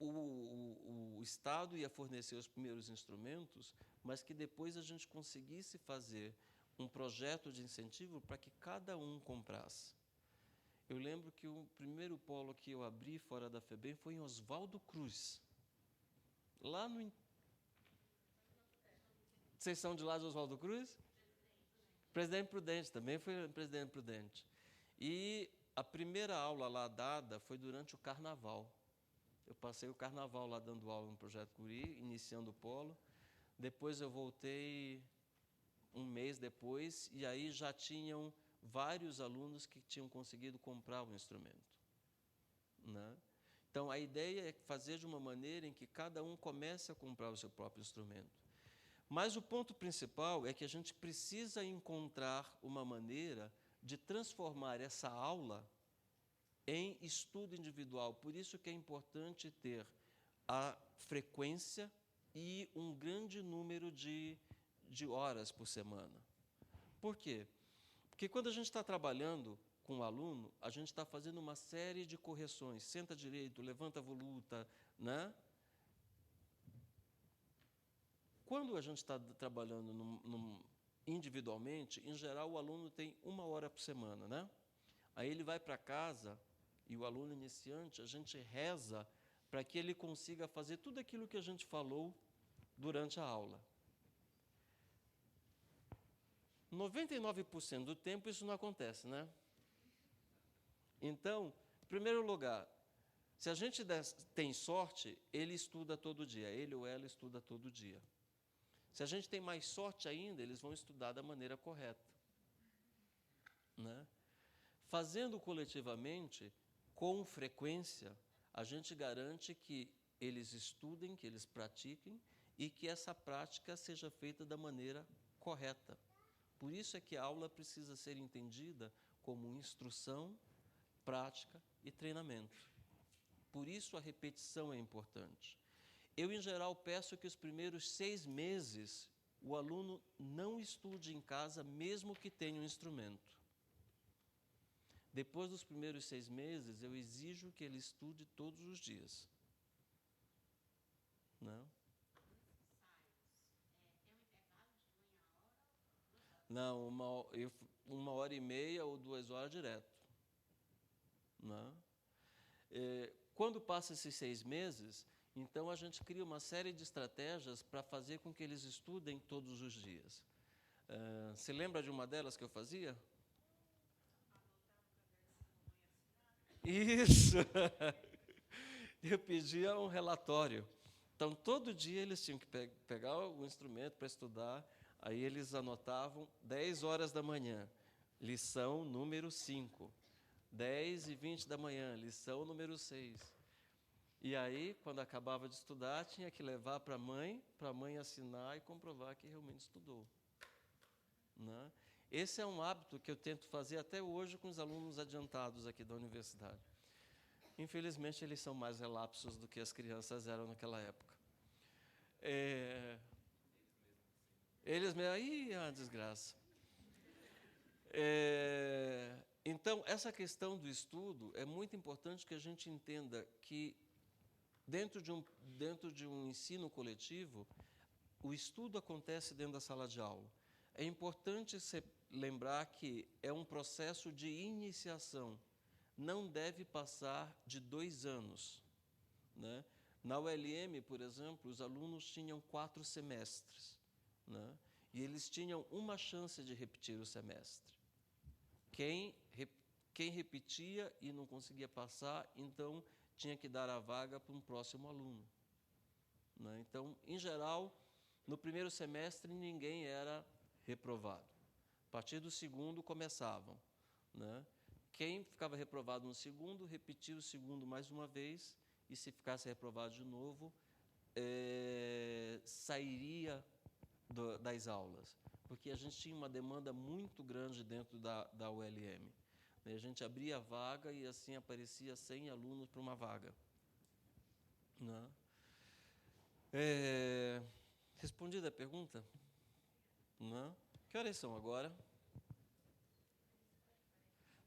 o Estado ia fornecer os primeiros instrumentos, mas que depois a gente conseguisse fazer um projeto de incentivo para que cada um comprasse. Eu lembro que o primeiro polo que eu abri fora da FEBEM foi em Oswaldo Cruz. Lá no... Vocês são de lá de Oswaldo Cruz? Presidente Prudente, também foi Presidente Prudente. E a primeira aula lá dada foi durante o Carnaval. Eu passei o Carnaval lá dando aula no Projeto Guri, iniciando o polo. Depois eu voltei 1 mês depois, e aí já tinham vários alunos que tinham conseguido comprar o instrumento, né? Então, a ideia é fazer de uma maneira em que cada um comece a comprar o seu próprio instrumento. Mas o ponto principal é que a gente precisa encontrar uma maneira de transformar essa aula em estudo individual. Por isso que é importante ter a frequência e um grande número de horas por semana. Por quê? Porque quando a gente está trabalhando com o aluno, a gente está fazendo uma série de correções. Senta direito, levanta a voluta, né? Quando a gente está trabalhando individualmente, em geral o aluno tem 1 hora por semana, né? Aí ele vai para casa, e o aluno iniciante, a gente reza para que ele consiga fazer tudo aquilo que a gente falou durante a aula. 99% do tempo isso não acontece, né? Então, em primeiro lugar, se a gente tem sorte, ele estuda todo dia, ele ou ela estuda todo dia. Se a gente tem mais sorte ainda, eles vão estudar da maneira correta, né? Fazendo coletivamente, com frequência, a gente garante que eles estudem, que eles pratiquem e que essa prática seja feita da maneira correta. Por isso é que a aula precisa ser entendida como instrução, prática e treinamento. Por isso a repetição é importante. Eu, em geral, peço que os primeiros 6 meses o aluno não estude em casa, mesmo que tenha um instrumento. Depois dos primeiros 6 meses, eu exijo que ele estude todos os dias. Não? Não, 1h30 ou 2 horas direto. Não? Quando passa esses 6 meses, então a gente cria uma série de estratégias para fazer com que eles estudem todos os dias. Você lembra de uma delas que eu fazia? Isso! Eu pedia um relatório. Então, todo dia eles tinham que pegar o instrumento para estudar, aí eles anotavam 10 horas da manhã, lição número 5. 10h20 da manhã, lição número 6. E aí, quando acabava de estudar, tinha que levar para a mãe assinar e comprovar que realmente estudou. Né? Esse é um hábito que eu tento fazer até hoje com os alunos adiantados aqui da universidade. Infelizmente, eles são mais relapsos do que as crianças eram naquela época. Eles mesmo, aí a desgraça. Então, essa questão do estudo é muito importante que a gente entenda que dentro de um ensino coletivo, o estudo acontece dentro da sala de aula. É importante lembrar que é um processo de iniciação. Não deve passar de 2 anos. Né? Na ULM, por exemplo, os alunos tinham 4 semestres. Né? E eles tinham uma chance de repetir o semestre. Quem repetia e não conseguia passar, então tinha que dar a vaga para um próximo aluno. Né? Então, em geral, no primeiro semestre ninguém era reprovado. A partir do segundo começavam. Né? Quem ficava reprovado no segundo, repetia o segundo mais uma vez, e se ficasse reprovado de novo, sairia das aulas. Porque a gente tinha uma demanda muito grande dentro da ULM. A gente abria a vaga e assim aparecia 100 alunos para uma vaga. Né? Respondida a pergunta? Não? Que horas são agora?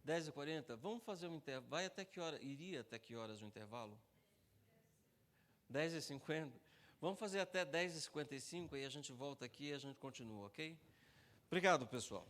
10h40? Vamos fazer um intervalo. Vai até que hora? Iria até que horas o intervalo? 10h50? Vamos fazer até 10h55 e a gente volta aqui e a gente continua, ok? Obrigado, pessoal.